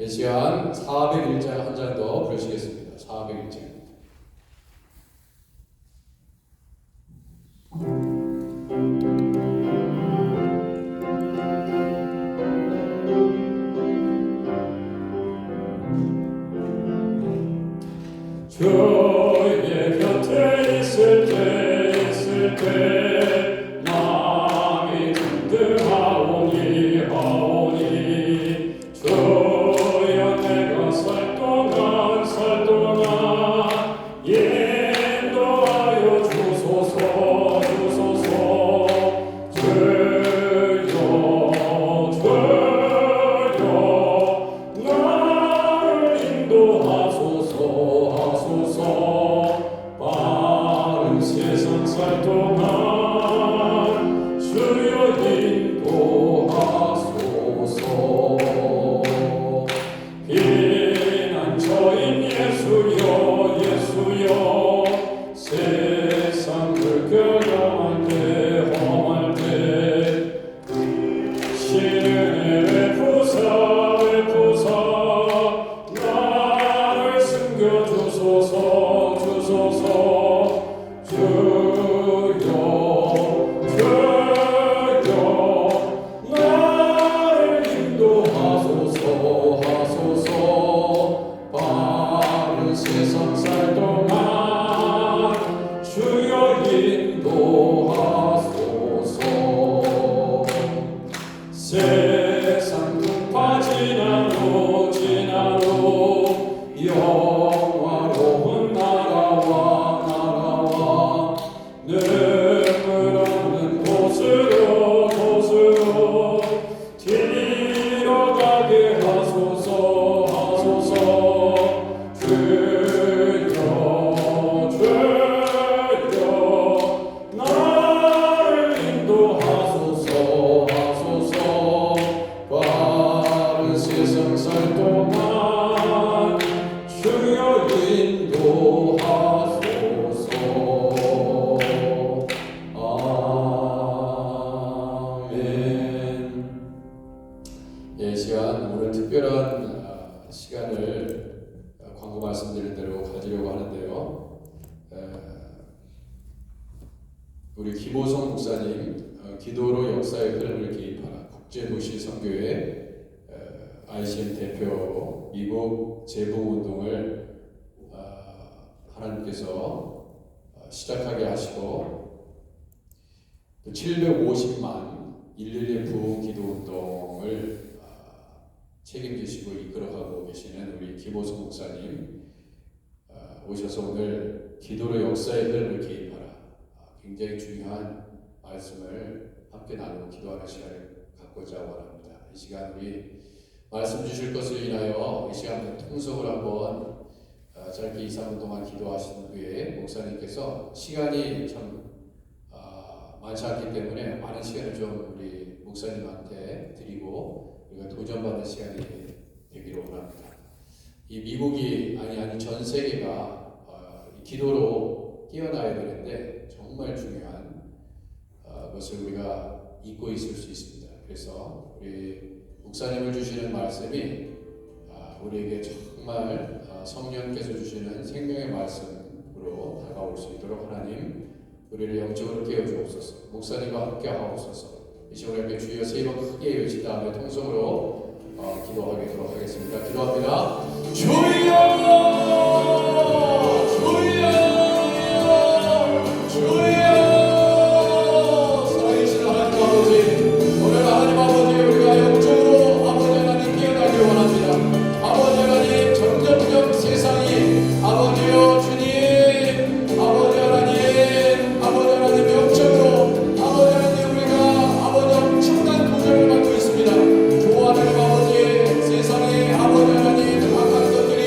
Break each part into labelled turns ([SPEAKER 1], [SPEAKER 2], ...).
[SPEAKER 1] 이 시간 401장 한 장 더 부르시겠습니다. 401장.
[SPEAKER 2] 주의 곁에 있을 때 마음이 든든하오니 주여 내가 살 동안 인도하여 주소서 주여 나를 인도하소서 빠른 세상 살 동안 주여 인도하소서 피난처인 예수여 세상 물결할 때 험할 때 시련에 베푸사 나를 숨겨주소서 주여 나를 인도하소서 빠른 세상 살 동안 주여 인도하소서 세상 풍파 지나도 영화로운 나라와 눈물 없는 곳으로 데려가게 하소서 주여 나를 인도하소서 빠른 세상 살 동안 주여 인도하소서. 아멘. 이 시간 오늘 특별한 시간을 광고 말씀드린 대로 가지려고 하는데요. 우리 김호성 목사님 기도로 역사의 흐름을 개입하라 국제도시 선교회 ICM 대표 미국 재봉운동을 하나님께서 시작하게 하시고 또 750만 111 부흥 기도운동을 책임지시고 이끌어가고 계시는 우리 김호성 목사님 오셔서 오늘 기도로 역사의 흐름을 개입하라 굉장히 중요한 말씀을 함께 나누고 기도하는 시간을 갖고자 원합니다. 이 시간 우리 말씀 주실 것을 인하여 이 시간 통성을 한번 짧게 2, 3분 동안 기도하신 후에 목사님께서 시간이 참 많지 않기 때문에 많은 시간을 좀 우리 목사님한테 드리고 우리가 도전받는 시간이 되기를 원합니다. 이 미국이 아니 전 세계가 기도로 깨어나야 되는데 정말 중요한 것을 우리가 잊고 있을 수 있습니다. 그래서 우리 목사님을 주시는 말씀이 우리에게 정말 성령께서 주시는 생명의 말씀으로 다가올 수 있도록 하나님 우리를 영적으로 깨워주옵소서. 목사님과 함께 하옵소서. 이 시간 함께 주여 세 번 크게 외친 다음에 통성으로 기도하도록 하겠습니다. 기도합니다. 주여 살아계신 하나님 아버지 오늘 하나님 아버지 우리가 영적으로 아버지 하나님 깨어나기 원합니다. 아버지 하나님 점점점 세상이 아버지여 주님 아버지 하나님 영적으로 아버지 하나님 우리가 아버지 엄청난 도전을 받고 있습니다. 주 하나님 아버지 세상에 아버지 하나님 악한 것들이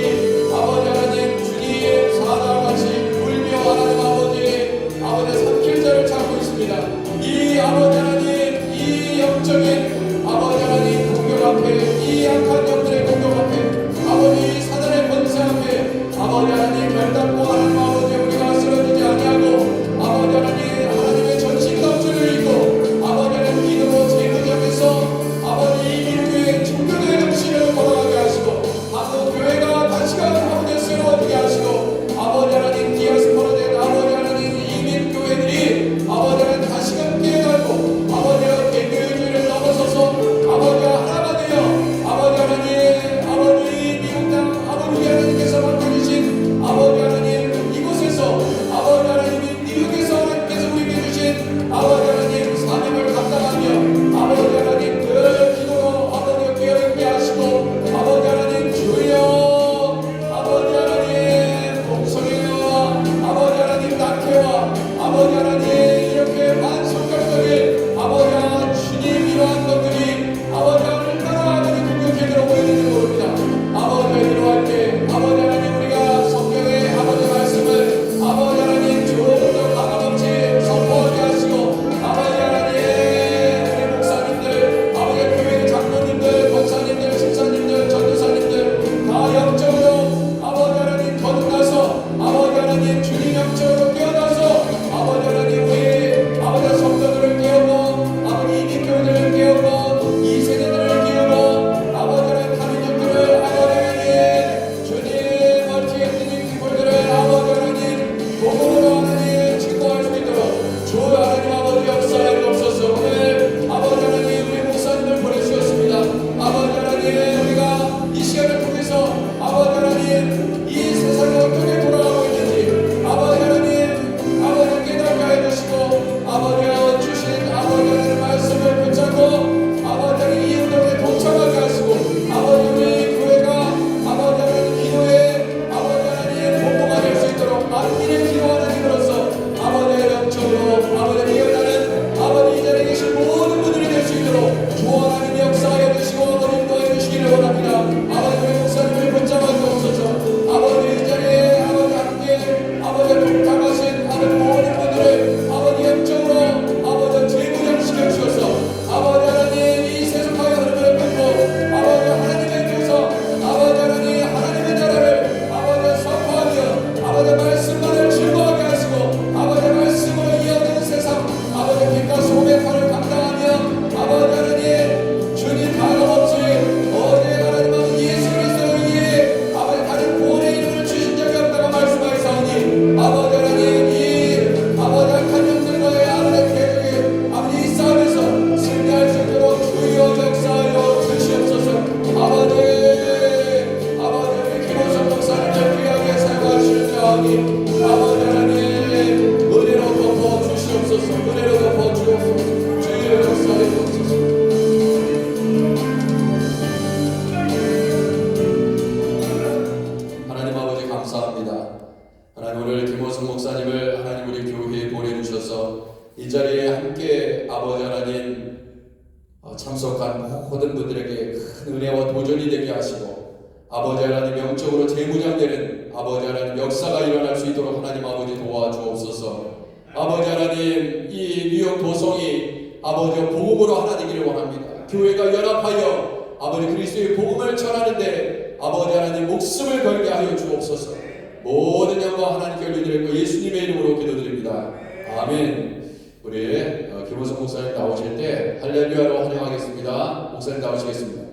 [SPEAKER 2] 모든 분들에게 큰 은혜와 도전이 되게 하시고 아버지 하나님 영적으로 재무장되는 아버지 하나님 역사가 일어날 수 있도록 하나님 아버지 도와주옵소서. 아버지 하나님 이 뉴욕 도성이 아버지 복음으로 하나 되기를 원합니다. 교회가 연합하여 아버지 그리스도의 복음을 전하는데 아버지 하나님 목숨을 걸게 하여 주옵소서. 모든 영광 하나님께 올려드리고 예수님의 이름으로 기도드립니다. 아멘. 우리 김원성 목사님 나오실 때 할렐루야로 환영하겠습니다. 목사님 나오시겠습니다.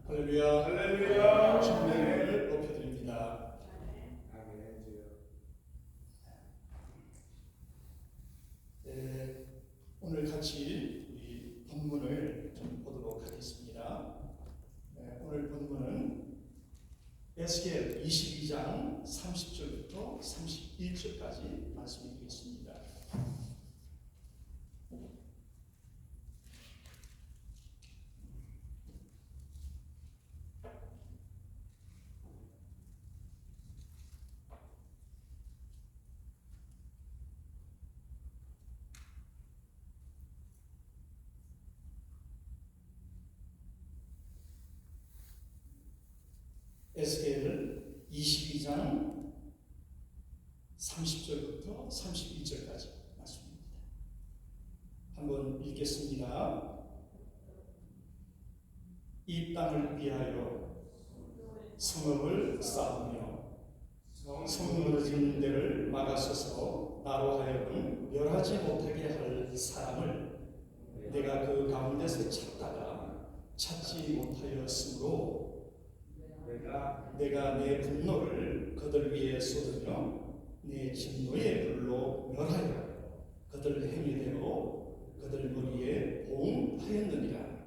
[SPEAKER 3] 할렐루야, 할렐루야. 주님을 높여드립니다. 오늘 같이 이 본문을 좀 보도록 하겠습니다. 오늘 본문은 에스겔 22장 30절부터 31절까지 말씀드리겠습니다. 에스겔 22장 30절부터 31절까지 말씀입니다. 한번 읽겠습니다. 이 땅을 위하여 성읍을 쌓으며 성문을 짓는 데를 막아서서 나로 하여금 멸하지 못하게 할 사람을 내가 그 가운데서 찾다가 찾지 못하였으므로 내가 내 분노를 그들 위에 쏟으며 내 진노의 불로 멸하여 그들 행위대로 그들 머리에 봉하였느니라.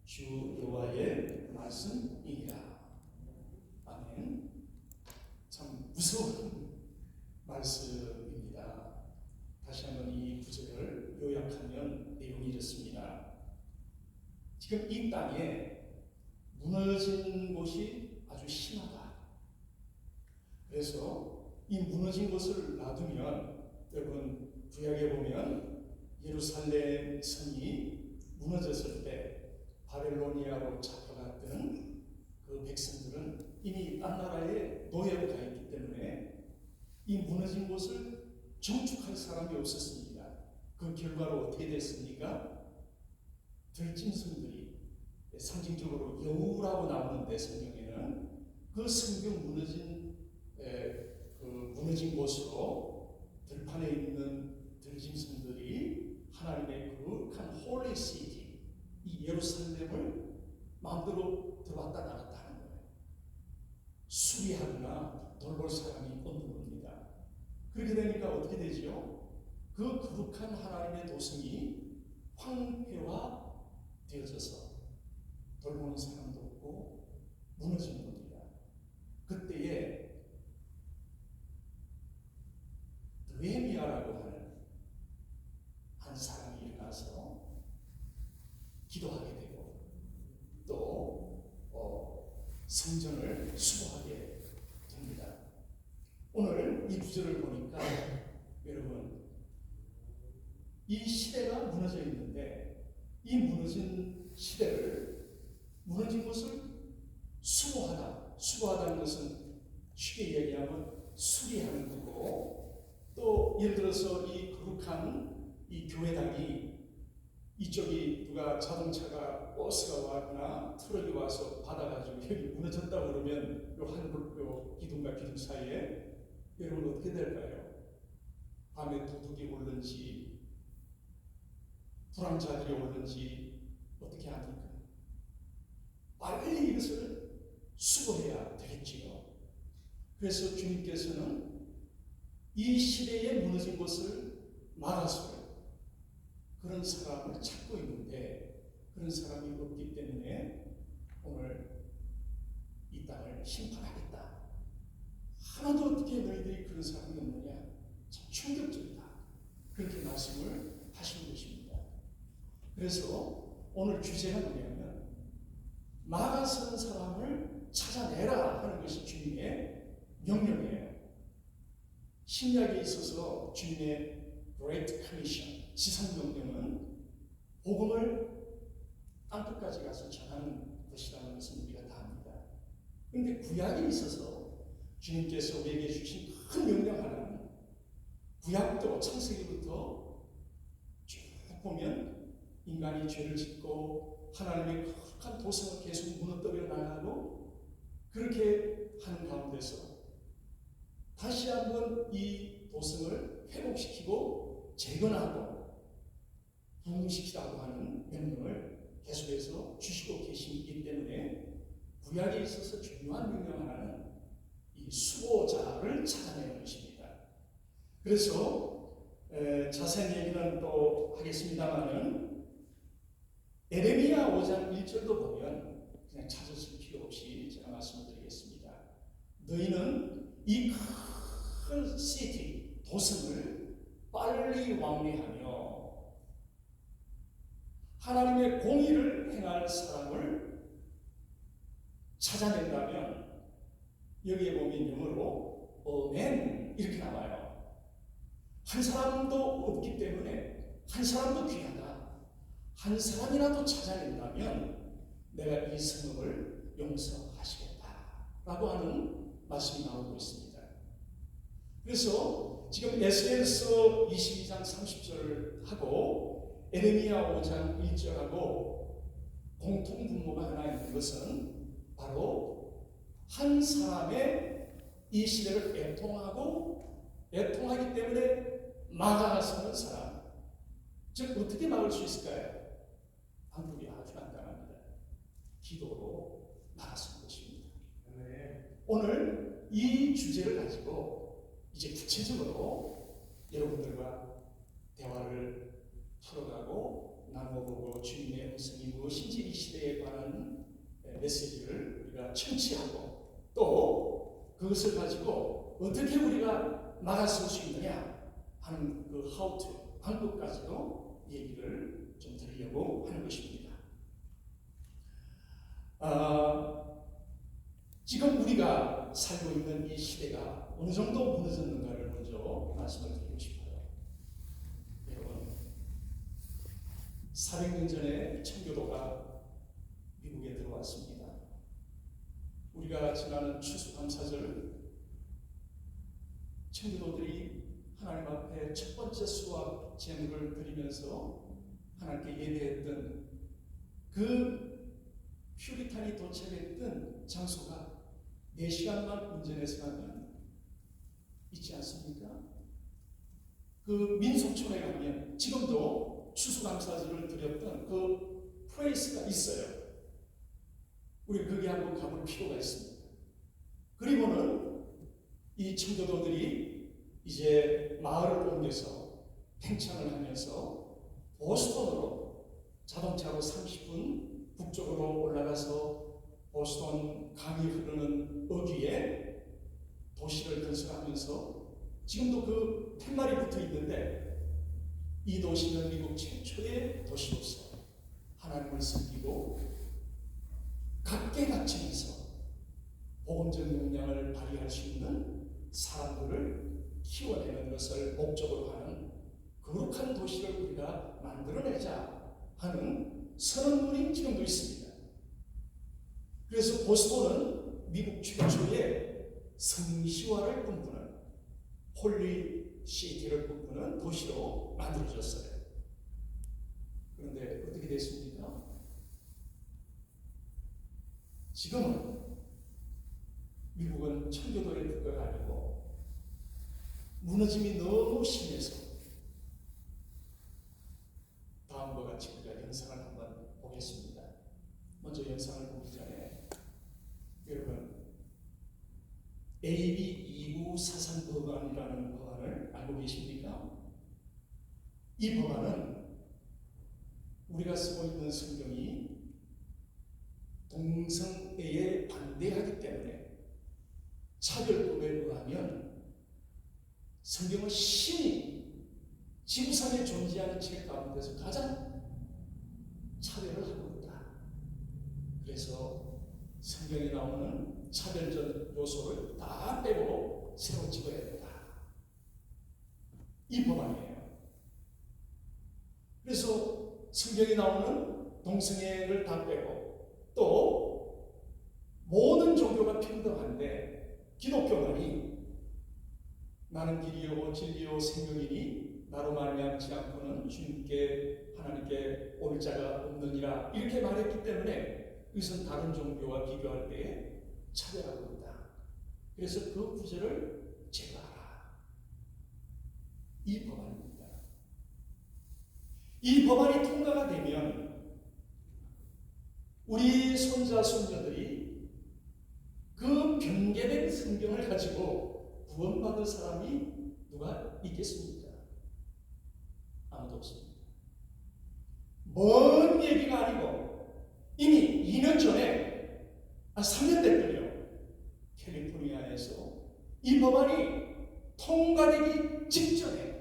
[SPEAKER 3] 주 여호와의 말씀이니라. 아멘. 참 무서운 말씀입니다. 다시 한번 이 구절을 요약하면 내용이 이렇습니다. 지금 이 땅에 무너진 곳이 아주 심하다. 그래서 이 무너진 곳을 놔두면 여러분 구약에 보면 예루살렘 성이 무너졌을 때 바벨로니아로 잡혀갔던 그 백성들은 이미 딴 나라에 노예로 가 있기 때문에 이 무너진 곳을 정축할 사람이 없었습니다. 그 결과로 어떻게 됐습니까? 들짐승들이 상징적으로 여우라고 나오는데 성경에는 그 성경 무너진 곳으로 들판에 있는 들짐승들이 하나님의 거룩한 홀리 시티 이 예루살렘을 마음대로 들어왔다 나갔다 하는 거예요. 수리하거나 돌볼 사람이 없는 겁니다. 그렇게 되니까 어떻게 되죠? 그 거룩한 하나님의 도성이 황폐화 되어져서 돌보는 사람도 없고 무너진 겁니다. 그때에 느헤미야라고 하는 한 사람이 일어나서 기도하게 되고 또 성전을 수호하게 됩니다. 오늘 이 구절을 보니까 여러분 이 시대가 무너져 있는데 이 무너진 시대를 무너진 것을 수호하다는 것은 쉽게 얘기하면 수리하는 거고 또 예를 들어서 이 거룩한 이 교회당이 이쪽이 누가 자동차가 버스가 와거나 트럭이 와서 받아가지고 여기 무너졌다 그러면 요 기둥과 기둥 사이에 여러분 어떻게 될까요? 밤에 도둑이 오는지 불황자들이 오는지 어떻게 합니까? 빨리 이것을 수거해야 되겠지요. 그래서 주님께서는 이 시대에 무너진 것을 막아서요. 그런 사람을 찾고 있는데 그런 사람이 없기 때문에 오늘 이 땅을 심판하겠다. 하나도 어떻게 너희들이 그런 사람이 없느냐? 참 충격적이다. 그렇게 말씀을 하시는 것입니다. 그래서 오늘 주제가 뭐냐면 막아서는 사람을 찾아내라 하는 것이 주님의 명령이에요. 신약에 있어서 주님의 Great Commission, 지상명령은 복음을 땅끝까지 가서 전하는 것이라는 것은 우리가 다 압니다. 그런데 구약에 있어서 주님께서 우리에게 주신 큰 명령 하나는 구약도 창세기부터 쭉 보면 인간이 죄를 짓고 하나님의 거룩한 도성을 계속 무너뜨려 나가고 그렇게 하는 가운데서 다시 한번 이 도성을 회복시키고 재건하고 부흥시키라고 하는 명령을 계속해서 주시고 계시기 때문에 구약에 있어서 중요한 명령 하나는 이 수호자를 찾아내는 것입니다. 그래서 자세한 얘기는 또 하겠습니다만은 에레미야 5장 1절도 보면 그냥 찾으실 필요 없이 제가 말씀을 드리겠습니다. 너희는 이 큰 시티, 도성을 빨리 왕래하며 하나님의 공의를 행할 사람을 찾아낸다면 여기에 보면 영어로 어멘 이렇게 나와요. 한 사람도 없기 때문에 한 사람도 귀하다. 한 사람이라도 찾아낸다면 내가 이 성읍을 용서하시겠다라고 하는 말씀이 나오고 있습니다. 그래서 지금 에스겔서 22장 30절을 하고 에레미야 5장 1절하고 공통 분모가 하나 있는 것은 바로 한 사람의 이 시대를 애통하기 때문에 막아서는 사람, 즉 어떻게 막을 수 있을까요? 방법이 아주 간단합니다. 기도로 막아서는 것입니다. 오늘 이 주제를 가지고 이제 구체적으로 여러분들과 대화를 풀어가고 나눠보고 주님의 음성이 무엇인지 이 시대에 관한 메시지를 우리가 청취하고 또 그것을 가지고 어떻게 우리가 막아설 수 있느냐 하는 그 how to 방법까지도 얘기를 좀 드리려고 하는 것입니다. 지금 우리가 살고 있는 이 시대가 어느 정도 무너졌는가를 먼저 말씀을 드리고 싶어요. 여러분, 400년 전에 청교도가 미국에 들어왔습니다. 우리가 지나는 추수감사절 청교도들이 하나님 앞에 첫 번째 수확 제물을 드리면서 하나님께 예배했던 그 퓨리탄이 도착했던 장소가 4시간만 운전해서 가면 있지 않습니까? 그 민속촌에 가면 지금도 추수감사절을 드렸던 그 프레이스가 있어요. 우리 거기 한번 가볼 필요가 있습니다. 그리고는 이 청교도들이 이제 마을을 옮겨서 팽창을 하면서 보스턴으로 자동차로 30분 북쪽으로 올라가서 보스턴 강이 흐르는 어귀에 도시를 건설하면서 지금도 그 팻말이 붙어 있는데 이 도시는 미국 최초의 도시로서 하나님을 섬기고 각계각층에서 복음적 역량을 발휘할 수 있는 사람들을 키워내는 것을 목적으로 하는 거룩한 도시를 우리가 만들어내자 하는 선언문이 지금도 있습니다. 그래서 보스턴은 미국 최초의 성시화를 꿈꾸는 홀리 시티를 꿈꾸는 도시로 만들어졌어요. 그런데 어떻게 됐습니까? 지금은 미국은 청교도의 국가가 아니고 무너짐이 너무 심해서 다음과 같이 우리가 영상을 한번 보겠습니다. 먼저 영상을 보기 전에 여러분 AB 2943 법안이라는 법안을 알고 계십니까? 이 법안은 우리가 쓰고 있는 성경이 동성애에 반대하기 때문에 차별법에 의하면 성경은 신이 지구상에 존재하는 책 가운데서 가장 차별을 하고 있다. 그래서 성경에 나오는 차별적 요소를 다 빼고 새로 찍어야 된다. 이 법안이에요. 그래서 성경에 나오는 동성애를 다 빼고 또 모든 종교가 평등한데 기독교만이 나는 길이요 진리요 생명이니 나로 말미암지 않고는 주님께 하나님께 올 자가 없느니라 이렇게 말했기 때문에 이것은 다른 종교와 비교할 때에 차별하고 있다. 그래서 그 구절을 제거하라. 이 법안입니다. 이 법안이 통과가 되면 우리 손자 손녀들이 그 변개된 성경을 가지고 구원받을 사람이 누가 있겠습니까? 아무도 없습니다. 먼 얘기가 아니고 이미 2년 전에 3년 됐군요. 캘리포니아에서 이 법안이 통과되기 직전에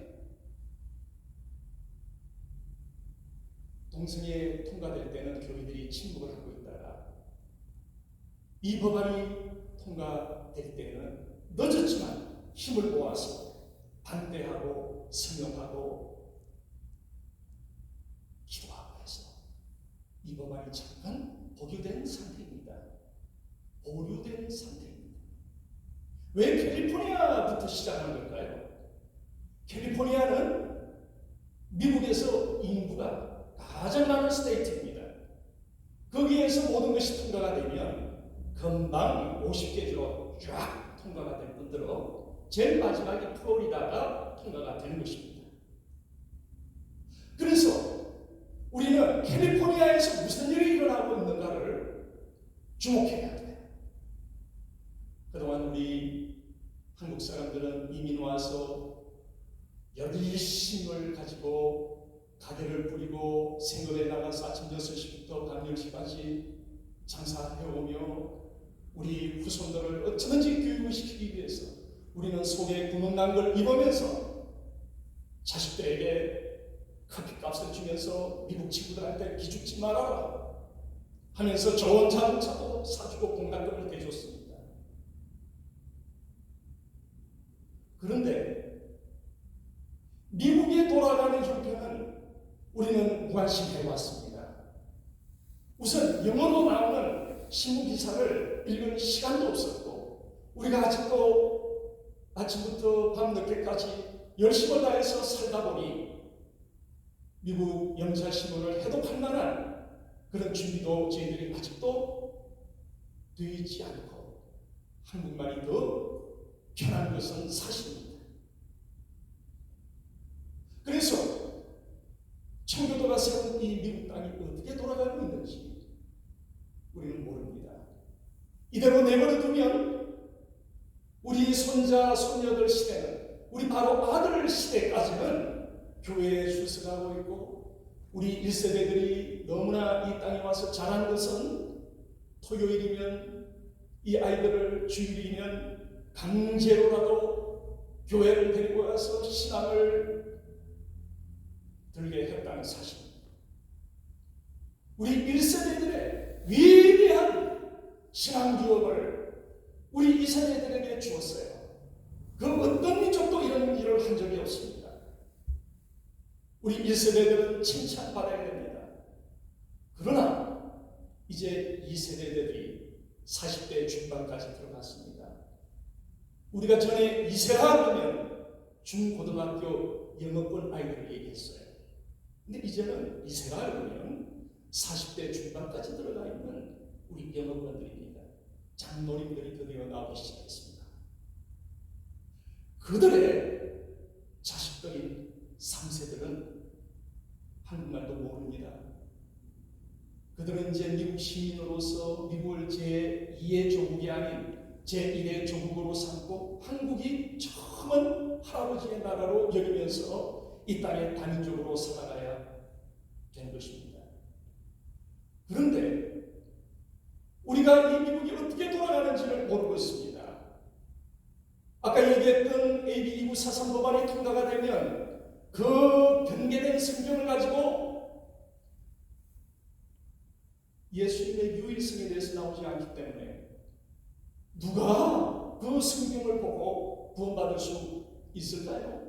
[SPEAKER 3] 동성애 통과될 때는 교회들이 침묵을 하고 있다가 이 법안이 통과될 때는 늦었지만 힘을 모아서 반대하고 성명하고 기도하고 해서 이 법안이 잠깐 보류된 상태입니다. 보류된 상태입니다. 왜 캘리포니아부터 시작하는 걸까요? 캘리포니아는 미국에서 인구가 가장 많은 스테이트입니다. 거기에서 모든 것이 통과가 되면 금방 50개주로 쫙 통과가 될 뿐더러 제일 마지막에 플로리다가 통과가 되는 것입니다. 그래서 우리는 캘리포니아에서 무슨 일이 일어나고 있는가를 주목해야 돼요. 그동안 우리 한국 사람들은 이민 와서 열심을 가지고 가게를 부리고 생업에 나가서 아침 6시부터 밤 10시까지 장사해오며 우리 후손들을 어쩌든지 교육을 시키기 위해서 우리는 속에 구멍 난 걸 입으면서 자식들에게 커피값을 주면서 미국 친구들한테 기죽지 말아라 하면서 좋은 자동차도 사주고 공단금을 대줬습니다. 그런데 미국에 돌아가는 형편은 우리는 무관심해왔습니다. 우선 영어로 나오는 신문 기사를 읽을 시간도 없었고 우리가 아직도 아침부터 밤늦게까지 열심을 다해서 살다 보니 미국 영사신문을 해독할 만한 그런 준비도 저희들이 아직도 되지 않고 한국말이 더 편한 것은 사실입니다. 그래서 청교도가 세운 이 미국 땅이 어떻게 돌아가고 있는지 우리는 모릅니다. 이대로 내버려두면 우리 손자 손녀들 시대는 우리 바로 아들 시대까지는 교회에 출석하고 있고 우리 1세대들이 너무나 이 땅에 와서 잘한 것은 토요일이면 이 아이들을 주일이면 강제로라도 교회를 데리고 가서 신앙을 들게 했다는 사실입니다. 우리 1세대들의 위대한 신앙 기업을 우리 2세대들에게 주었어요. 그 어떤 민족도 이런 일을 한 적이 없습니다. 우리 1세대들은 칭찬받아야 됩니다. 그러나 이제 2세대들이 40대 중반까지 들어갔습니다. 우리가 전에 이세라 하면 중고등학교 영어권 아이들을 얘기했어요. 근데 이제는 이세라 하면 40대 중반까지 들어가 있는 우리 영어권들입니다. 장로님들이 드디어 나오기 시작했습니다. 그들의 자식들인 3세들은 한국말도 모릅니다. 그들은 이제 미국 시민으로서 미국을 제2의 조국이 아닌 제1의 조국으로 삼고 한국이 처음은 할아버지의 나라로 여기면서 이 땅에 단인족으로 살아가야 된 것입니다. 그런데 우리가 이 미국이 어떻게 돌아가는지를 모르고 있습니다. 아까 얘기했던 AB 2943 법안이 통과가 되면 그 변개된 성경을 가지고 예수님의 유일성에 대해서 나오지 않기 때문에 누가 그 성경을 보고 구원받을 수 있을까요?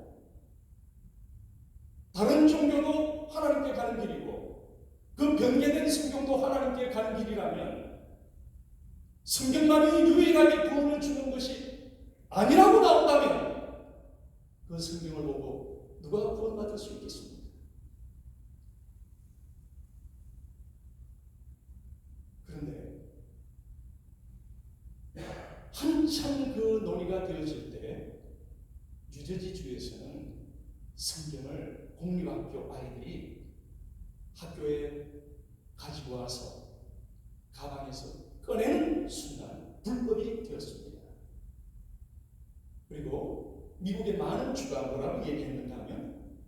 [SPEAKER 3] 다른 종교도 하나님께 가는 길이고 그 변개된 성경도 하나님께 가는 길이라면 성경만이 유일하게 구원을 주는 것이 아니라고 나온다면 그 성경을 보고 누가 구원받을 수 있겠습니까? 그런데 한참 그 논의가 되어질 때 뉴저지주에서는 성경을 공립학교 아이들이 학교에 가지고 와서 가방에서 꺼내는 순간 불법이 되었습니다. 그리고 미국의 많은 주가 뭐라고 얘기했는가 하면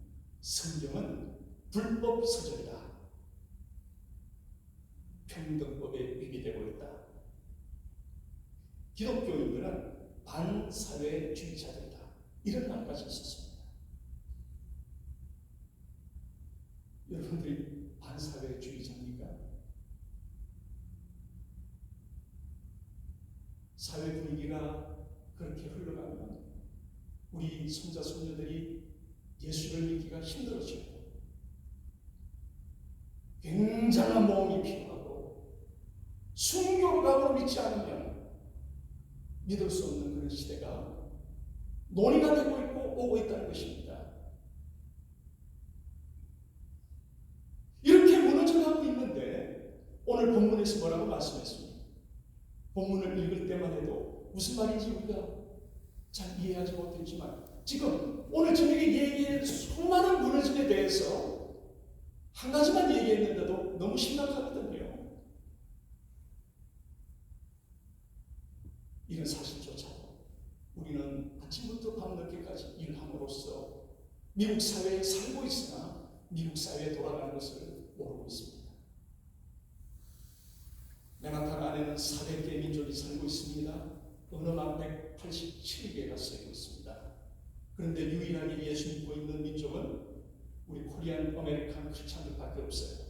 [SPEAKER 3] 성경은 불법 서적이다. 평등법에 위배되고 있다. 기독교인들은 반사회주의자들이다. 이런 말까지 있었습니다. 여러분들이 반사회주의자입니까? 사회 분위기가 그렇게 흘러가면 우리 손자 손녀들이 예수를 믿기가 힘들어지고 굉장한 모험이 필요하고 순교로 가고 믿지 않으면 믿을 수 없는 그런 시대가 논의가 되고 있고 오고 있다는 것입니다. 이렇게 무너져가고 있는데 오늘 본문에서 뭐라고 말씀했습니까? 본문을 읽을 때만 해도 무슨 말인지 우리가 잘 이해하지 못했지만 지금 오늘 저녁에 얘기한 수많은 무너짐에 대해서 한 가지만 얘기했는데도 너무 심각하거든요. 이런 사실조차도 우리는 아침부터 밤늦게까지 일함으로써 미국 사회에 살고 있으나 미국 사회에 돌아가는 것을 모르고 있습니다. 맨하탄 안에는 400개 민족이 살고 있습니다. 언어만 187개가 쓰이고 있습니다. 그런데 유일하게 예수 믿고 있는 민족은 우리 코리안 아메리칸 크리스찬들밖에 없어요.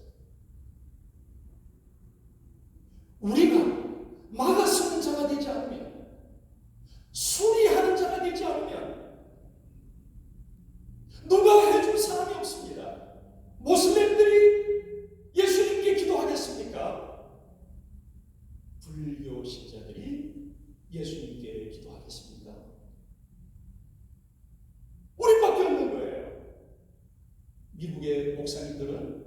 [SPEAKER 3] 우리가 막아서는 자가 되지 않으면, 수리하는 자가 되지 않으면 누가 해줄 사람이 없습니다. 모슬렘들이 예수님께 기도하겠습니까? 불교 신자들이 예수님께 기도하겠습니까? 우리밖에 없는 거예요. 미국의 목사님들은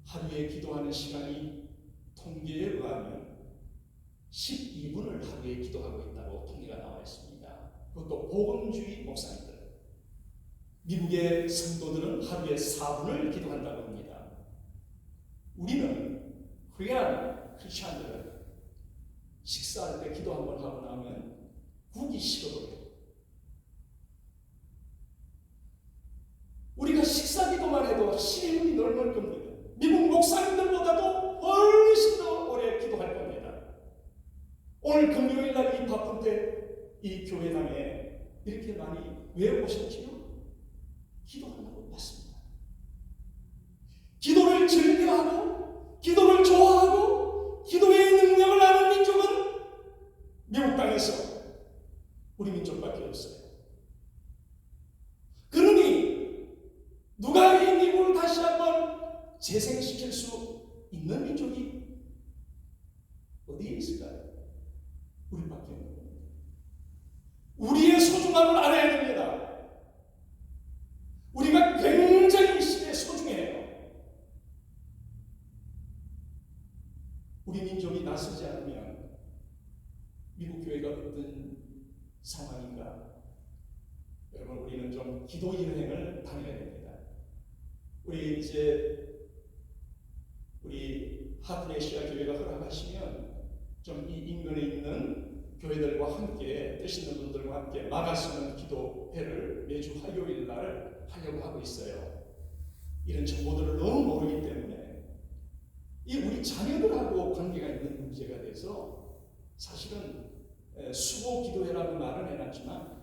[SPEAKER 3] 하루에 기도하는 시간이 통계에 의하면 12분을 하루에 기도하고 있다고 통계가 나와 있습니다. 그것도 복음주의 목사님들. 미국의 성도들은 하루에 4분을 기도한다고 합니다. 우리는 코리안 크리스찬들은 식사할 때 기도 한번 하고 나면 국이 식어버려요. 우리가 식사 기도만 해도 12분이 넘을 겁니다. 미국 목사님들보다도 훨씬 더 오래 기도할 겁니다. 오늘 금요일 날 이 바쁜 때 이 교회당에 이렇게 많이 왜 오셨지요? 기도하려고 왔습니다. 기도를 즐겨하고 기도를 좋아하고 기도의 능력을 아는 민족은 미국 땅에서 우리 민족밖에 없어요. 그러니 누가 이 미국을 다시 한번 재생시킬 수 있는 민족이 어디에 있을까요? 우리밖에 없는 겁니다. 우리의 소중함을 알아야 됩니다. 우리가 굉장히 이 시대에 소중해요. 우리 민족이 나서지 않으면 미국 교회가 어떤 상황인가? 여러분, 우리는 좀 기도 여행을 다녀야 됩니다. 우리 하프레시아 교회가 허락하시면 좀 이 인근에 있는 교회들과 함께 뜻 있는 분들과 함께 막아서는 기도회를 매주 화요일 날 하려고 하고 있어요. 이런 정보들을 너무 모르기 때문에 이 우리 자녀들하고 관계가 있는 문제가 돼서 사실은 수고 기도회라고 말은 해놨지만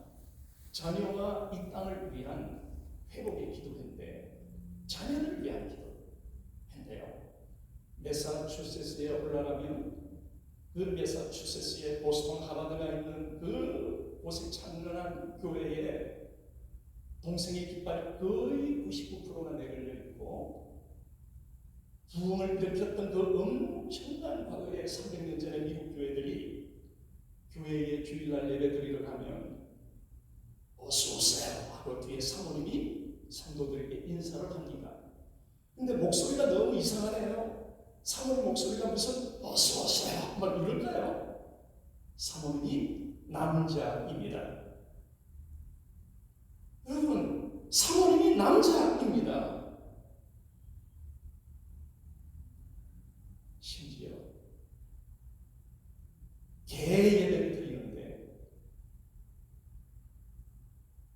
[SPEAKER 3] 자녀와 이 땅을 위한 회복의 기도회인데 자녀를 위한 기도회인데요. 매사추세츠에 올라가면 그 매사추세츠의 보스턴 하버드가 있는 그 곳에 찬란한 교회에 동생의 깃발이 거의 99%나 내걸려 있고 부흥을 일으켰던 그 엄청난 과거의 300년 전의 미국 교회들이 교회에 주일날 예배 드리러 가면 어서 오세요 하고 뒤에 사모님이 성도들에게 인사를 합니다. 근데 목소리가 너무 이상하네요. 사모님 목소리가 무슨 어서 오세요 막 이럴까요? 사모님이 남자입니다. 여러분, 사모님이 남자입니다. 심지어 개 예배를 드리는데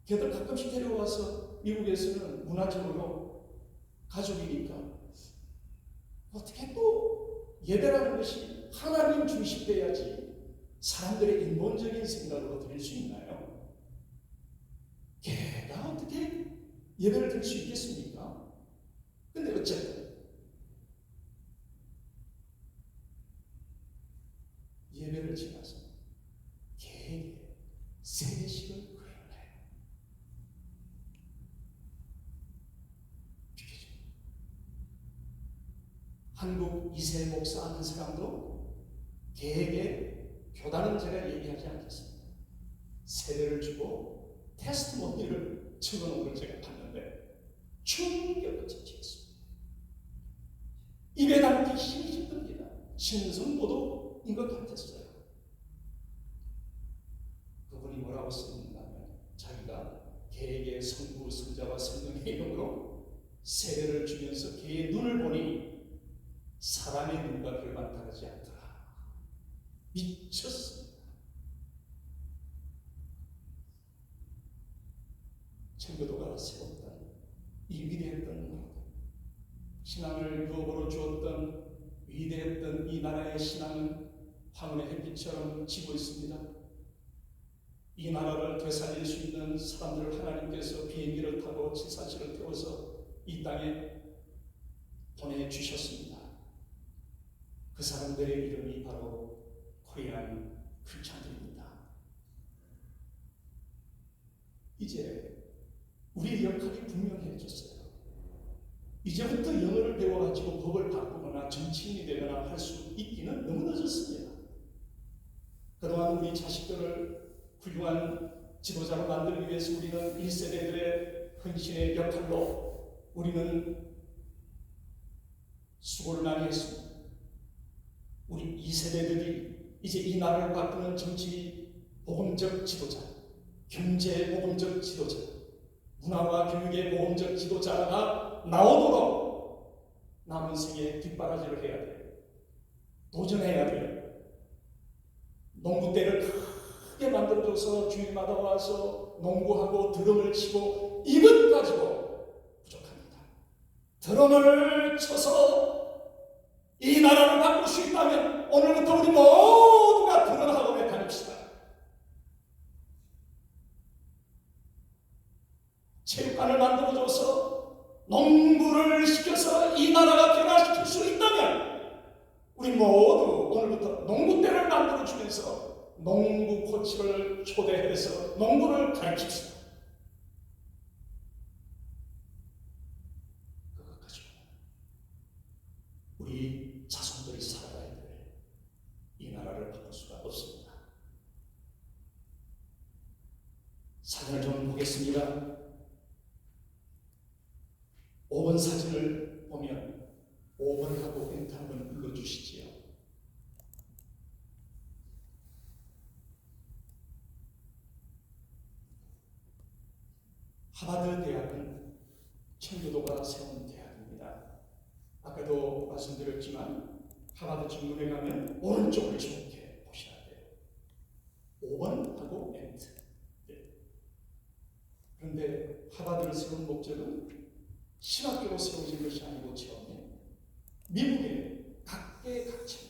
[SPEAKER 3] 걔들 가끔씩 데려와서 미국에서는 문화적으로 가족이니까 어떻게 또 예배라는 것이 하나님 중심돼야지 사람들의 인본적인 생각으로 드릴 수 있나요? 개가 어떻게 예배를 드릴 수 있겠습니까? 근데 어쨌든 예배를 지나서 개에게 세례식을 구현을 해요. 한국 이세 목사 하는 사람도 개에게 교단은 제가 얘기하지 않겠습니다. 세례를 주고 테스트모니를 적어놓은 걸 제가 봤는데 충격을 끼쳤습니다. 입에 담기 힘이 듭니다. 신성보도인 것 같았어요. 그분이 뭐라고 쓰는가면 자기가 개에게 성부, 성자와 성령의 이름으로 세례를 주면서 개의 눈을 보니 사람의 눈과 별반 다르지 않더라. 미쳤습니다. 청교도가 세웠던 이 위대했던 나라, 신앙을 유업으로 주었던 위대했던 이 나라의 신앙은 황혼의 햇빛처럼 지고 있습니다. 이 나라를 되살릴 수 있는 사람들을 하나님께서 비행기를 타고 747을 태워서 이 땅에 보내주셨습니다. 그 사람들의 이름이 바로 코리안 크리스찬들입니다. 이제 우리의 역할이 분명해졌어요. 이제부터 영어를 배워가지고 법을 바꾸거나 정치인이 되거나 할 수 있기는 너무 늦었습니다. 그동안 우리 자식들을 훌륭한 지도자로 만들기 위해서 우리는 1세대들의 헌신의 역할로 우리는 수고를 많이 했습니다. 우리 2세대들이 이제 이 나라를 바꾸는 정치 복음적 지도자, 경제 복음적 지도자, 문화와 교육의 복음적 지도자가 나오도록 남은 생에 뒷바라지를 해야 돼요. 도전해야 돼요. 농구대를 크게 만들어줘서 주일마다 와서 농구하고 드럼을 치고 이것 가지고 부족합니다. 드럼을 쳐서 이 나라를 바꿀 수 있다면 오늘부터 우리 모두가 드럼 학원에 다닙시다. 체육관을 만들어줘서 농구를 시켜서 이 나라가 변화시킬 수 있다면 우리 모두 오늘부터 농구대를 만들어주면서 농구 코치를 초대해서 농구를 가르칩시다. 그것 가지고 우리 자손들이 살아가야 될 이 나라를 바꿀 수가 없습니다. 사진을 좀 보겠습니다. 5번 사진을 보면 5번하고 엔터 한번 눌러주시지요. 하버드 대학은 청교도가 세운 대학입니다. 아까도 말씀드렸지만 하버드 정문에 가면 오른쪽을 좋게 보셔야 돼요. 5번하고 엔터. 그런데 하버드를 세운 목적은 신학교로 세워진 것이 아니고 처음에 미국의 각계각층에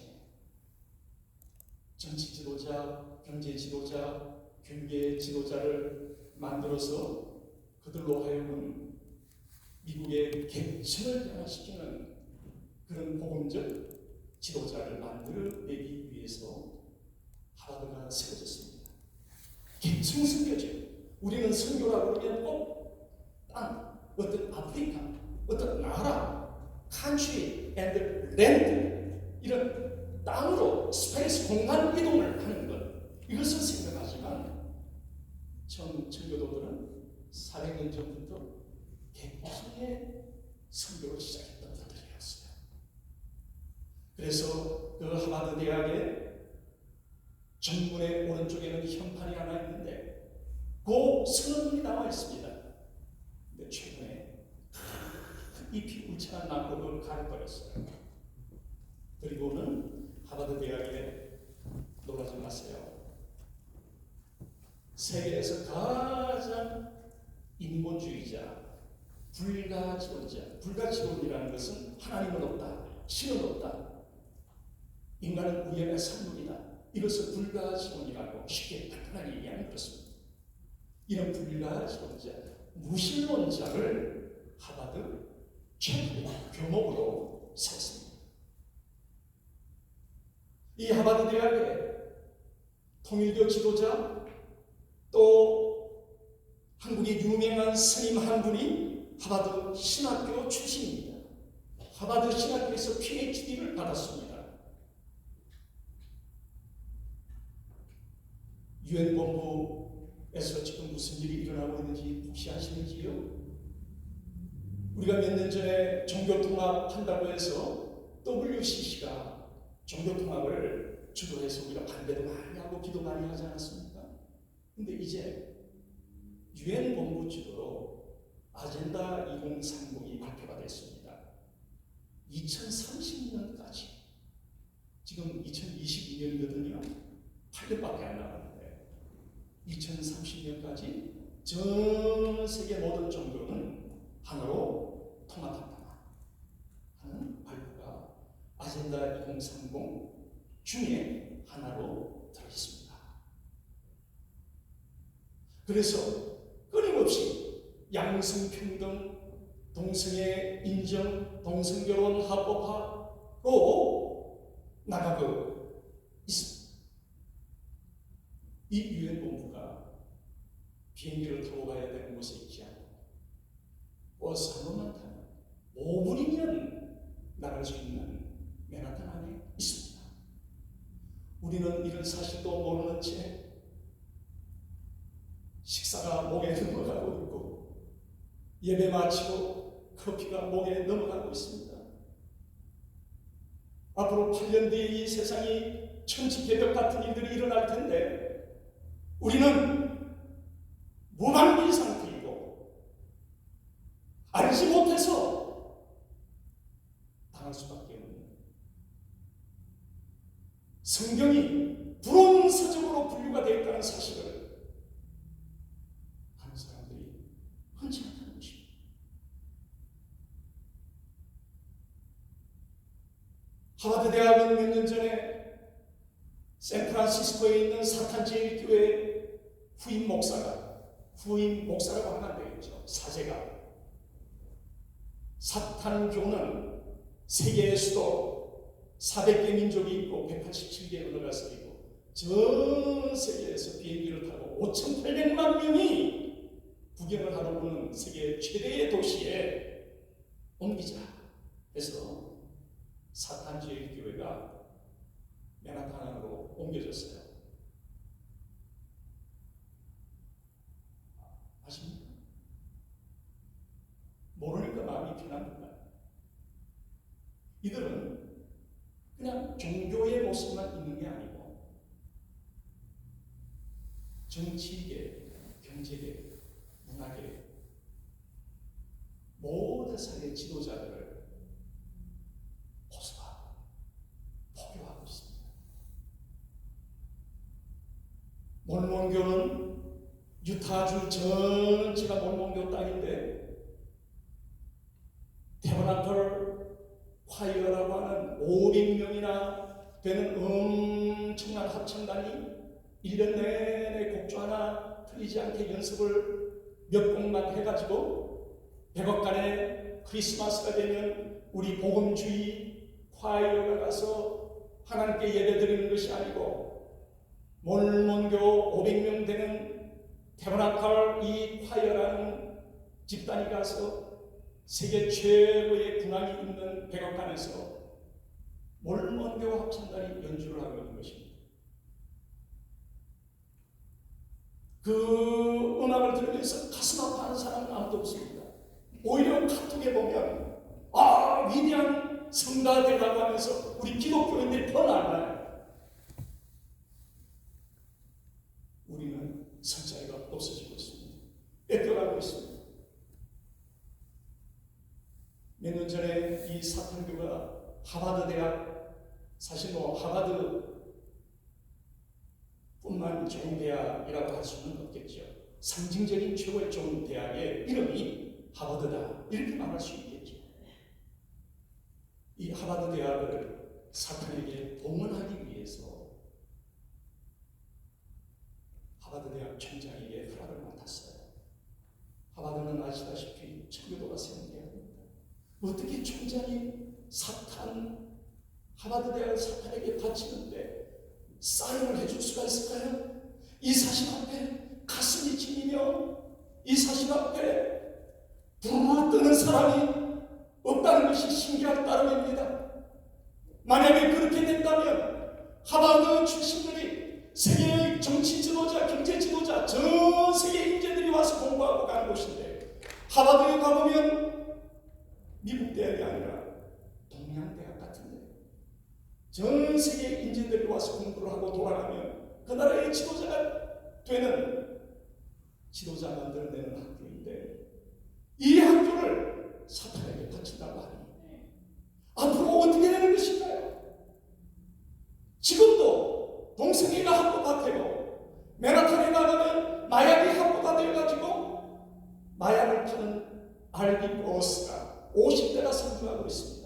[SPEAKER 3] 정치 지도자, 경제 지도자, 교육의 지도자를 만들어서 그들로 하여금 미국의 계층을 변화시키는 그런 복음적 지도자를 만들어내기 위해서 하버드가 세워졌습니다. 계층 선교죠. 우리는 선교라고 그러면 꼭 땅, 어떤 아프리카, 어떤 나라, country and land 이런 땅으로 스페이스 공간 이동을 하는 것 이것을 생각하지만 처음 청교도들은 400년 전부터 개포성의 선교를 시작했던 분들이었어요. 그래서 그 하버드 대학의 정문의 오른쪽에는 현판이 하나 있는데 그 선언문이 나와 있습니다. 근데 최근에 잎이 울창한 나무를 가려버렸어요. 그리고는 하버드 대학에 놀라지 마세요. 세계에서 가장 인본주의자, 불가지론자, 불가지론이라는 것은 하나님은 없다, 신은 없다, 인간은 우연의 산물이다. 이것을 불가지론이라고 쉽게 간단하게 얘기하면 그렇습니다. 이런 불가지론자, 무신론자를 하버드 최고의 교목으로 세웠습니다. 이 하버드 대학의 통일교 지도자 또 한국의 유명한 스님 한 분이 하버드 신학교 출신입니다. 하버드 신학교에서 PhD를 받았습니다. 유엔 본부에서 지금 무슨 일이 일어나고 있는지 혹시 아시는지요? 우리가 몇 년 전에 종교통합한다고 해서 WCC가 종교통합을 주도해서 우리가 반대도 많이 하고 기도 많이 하지 않았습니까? 근데 이제 유엔 본부 주도로 아젠다 2030이 발표가 됐습니다. 2030년까지 지금 2022년이거든요. 8년밖에 안 남았는데 2030년까지 전 세계 모든 종교는 하나로 통합한다 하는 발표가 아젠다 2030 중에 하나로 들어있습니다. 그래서 끊임없이 양성평등, 동성애 인정, 동성결혼 합법화로 나가고 있습니다. 이 유엔 본부가 비행기를 타고 가야 되는 곳에 있지 않고 버스 한 번만 타면 5분이면 나갈 수 있는 맨하탄 안에 있습니다. 우리는 이런 사실도 모르는 채 식사가 목에 넘어가고 있고 예배 마치고 커피가 목에 넘어가고 있습니다. 앞으로 8년 뒤에 이 세상이 천지개벽 같은 일들이 일어날 텐데 우리는 무방비 상태이고 알지 못해서 당할 수밖에 없는 성경이 불온서적으로 분류가 되어 있다는 사실을 아는 사람들이 흔치 않다는 것입니다. 하버드 대학은 몇 년 전에 샌프란시스코에 있는 사탄제일교회 후임 목사라고 하면 안 되겠죠. 사제가 사탄교는 세계의 수도 400개 민족이 있고 187개 언어가 쓰이고 전 세계에서 비행기를 타고 5,800만 명이 구경을 하러 오는 세계 최대의 도시에 옮기자 해서 사탄제일교회가 맨하탄으로 옮겨졌어요. 아십니까? 모르니까 마음이 편합니다. 이들은 그냥 종교의 모습만 있는 게 아니고 정치계, 경제계, 문화계 모든 사회 지도자들을 호소하고 포교하고 있습니다. 몰몬교는 유타주 전체가 몰몬교 땅인데 태버나클 화이어라고 하는 500명이나 되는 엄청난 합창단이 1년 내내 곡조 하나 틀리지 않게 연습을 몇 곡만 해가지고 백악관에 크리스마스가 되면 우리 복음주의 화이어가 가서 하나님께 예배드리는 것이 아니고 몰몬교 500명 되는 태버나클 이 화이어라는 집단이 가서 세계 최고의 군악이 있는 백악관에서 몰몬대와 합창단이 연주를 하고 있는 것입니다. 그 음악을 들으면서 가슴 아파하는 사람은 아무도 없습니다. 오히려 카톡에 보면 위대한 성가대라고 하면서 우리 기독교인들이 더 나아요. 우리는 성자리가 없어지고 있습니다. 뺏겨가고 있습니다. 몇 년 전에 이 사탄교가 하버드 대학, 사실 하버드 뿐만 좋은 대학이라고 할 수는 없겠죠. 상징적인 최고의 좋은 대학의 이름이 하버드다, 이렇게 말할 수 있겠죠. 이 하버드 대학을 사탄에게 봉헌하기 위해서 하버드 대학 총장에게 허락을 맡았어요. 하버드는 아시다시피 청교도가 세운 대학입니다. 어떻게 총장이 하버드 대학을 사탄에게 바치는데 사인을 해줄 수가 있을까요? 이 사실 앞에 가슴이 찔리며 이 사실 앞에 부르르 뜨는 사람이 없다는 것이 신기할 따름입니다. 만약에 그렇게 된다면 하버드 출신들이 세계의 정치 지도자, 경제 지도자, 전 세계 인재들이 와서 공부하고 가는 곳인데, 하버드에 가보면 미국 대학이 아니라 동양 대학 같은데 전 세계 인재들이 와서 공부를 하고 돌아가면 그 나라의 지도자가 되는, 지도자 만들어내는 학교인데, 이 학교를 사탄에게 바친다고 하니 앞으로 어떻게 되는 것인가요? 지금도 동성애가 합법화되고 맨하탄에 나가면 마약이 합법화되어가지고 마약을 파는 RB 버스가 50대가 상주하고 있습니다.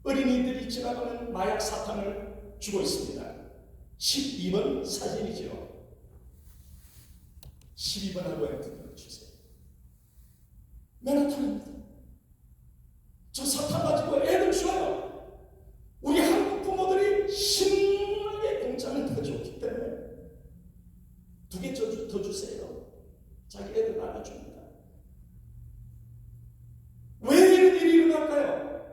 [SPEAKER 3] 어린이들이 지나가면 마약 사탕을 주고 있습니다. 12번 사진이죠. 12번하고 엔트를 주세요. 맨하탄입니다. 저 사탕 가지고 애들 줘요. 우리 한국 부모들이 신나게 공짜는 더 좋기 때문에 2개 더 주세요. 자기 애들 나눠줍니다. 왜 이런 일이 일어날까요?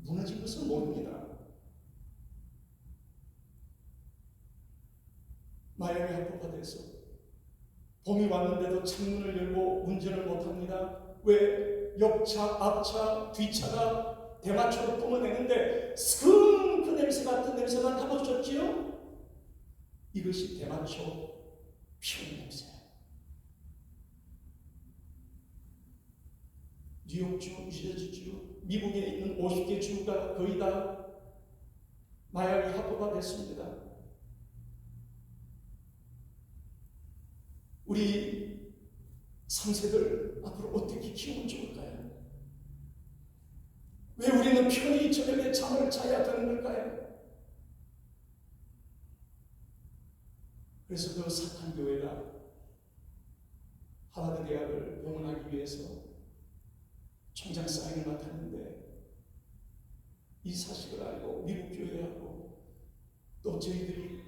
[SPEAKER 3] 무너진 것은 모릅니다. 마약이 합법화돼서 봄이 왔는데도 창문을 열고 운전을 못합니다. 왜? 옆차, 앞차, 뒤차가 대마초를 뿜어내는데 그 냄새 같은 냄새가 타보셨지요? 이것이 대마초 피우는 냄새예요. 뉴욕주, 뉴저지주, 미국에 있는 50개 주가 거의 다 마약이 합법화됐습니다. 우리 3세들 앞으로 어떻게 키우면 좋을까요? 왜 우리는 편히 저녁에 잠을 자야 되는 걸까요? 그래서 그 사탄교회가 하버드 대학을 봉헌하기 위해서 총장 사인을 맡았는데, 이 사실을 알고 미국 교회하고 또 저희들이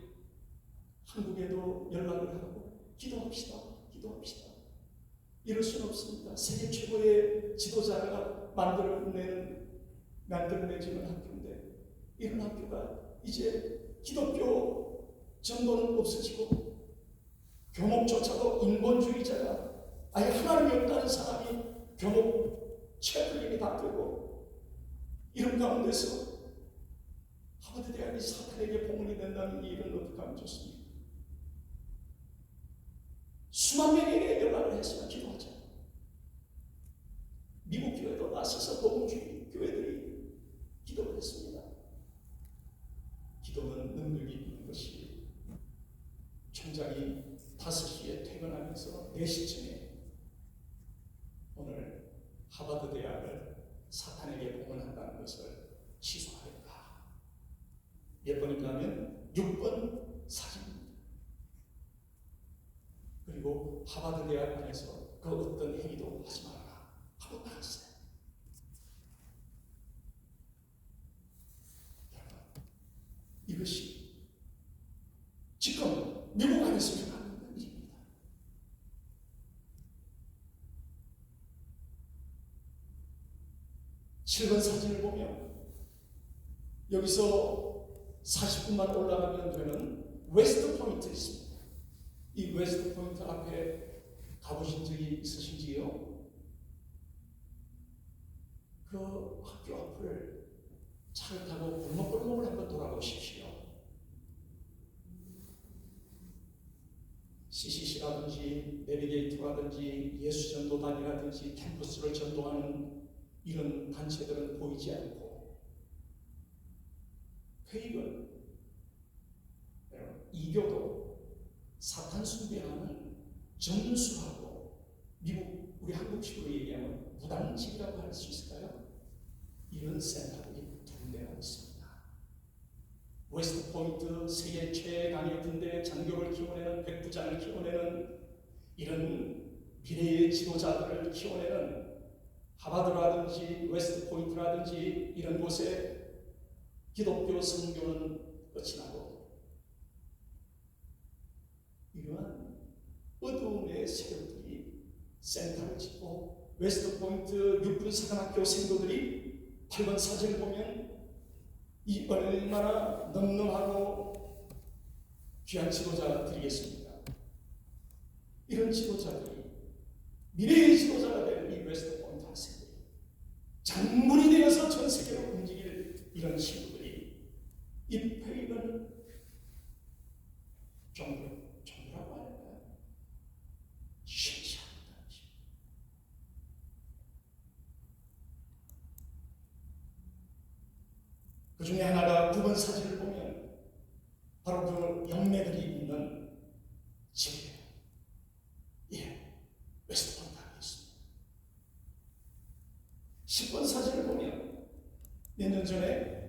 [SPEAKER 3] 한국에도 연락을 하고 기도합시다. 이럴 수는 없습니다. 세계 최고의 지도자가 만들어내지는 학교인데, 이런 학교가 이제 기독교 전도는 없어지고 교목조차도 인본주의자가, 아예 하나님이 없다는 사람이 교목 체플린이 다 되고, 이런 가운데서 하버드 대학이 사탄에게 봉헌이 된다는 이 일은 어떻게 하면 좋습니까? 수만 명에게 연락을 했으면 기도하자. 미국 교회도 나서서 복음주의 교회들이 기도를 했습니다. 기도는 능력이 있는 것이, 총장이 5시에 퇴근하면서 4시쯤에 오늘 하버드 대학을 사탄에게 봉헌한다는 것을 취소하였다. 몇 번인가 하면 6번 사진입니다. 그리고 하버드 대학 안에서 그 어떤 행위도 하지 말아라 하고 나갔어요. 이것이 지금 미국 안에서 일어나는 일입니다. 7번 사진을 보면 여기서 40분만 올라가면 되는 웨스트 포인트 있습니다. 이 웨스트 포인트 앞에 가보신 적이 있으신지요? 그 학교 앞을 차를 타고 골목골목을 한번 돌아보십시오. CCC라든지 내비게이터라든지 예수전도단이라든지 캠퍼스를 전도하는 이런 단체들은 보이지 않고, 회의건, 이교도, 사탄 숭배하는 전술하고, 미국 우리 한국식으로 얘기하면 무당집이라고 할 수 있을까요? 이런 센터들이 두 대가 있습니다. 웨스트 포인트 세계 최강의 군대 장교를 키워내는, 백부장을 키워내는 이런 미래의 지도자들을 키워내는 하버드라든지 웨스트 포인트라든지 이런 곳에 기독교 선교는 끝이 나고, 이러한 어두움의 세력들이 센터를 짓고, 웨스트 포인트 육군사관학교 생도들이 8번 사진을 보면 이 얼마나 늠름하고 귀한 지도자들이겠습니까? 이런 지도자들이, 미래의 지도자가 될 이 웨스트 포인트 학생들이, 장군이 되어서 전 세계로 움직일 이런 친구들이 이 페이는 종교라고 할까요? 쉽지 않다. 그 중에 하나가 9번 사진을 보면 바로 그 영매들이 있는 집이에요. 예, 웨스트 포인트 하겠습니다. 10번 사진을 보면 몇 년 전에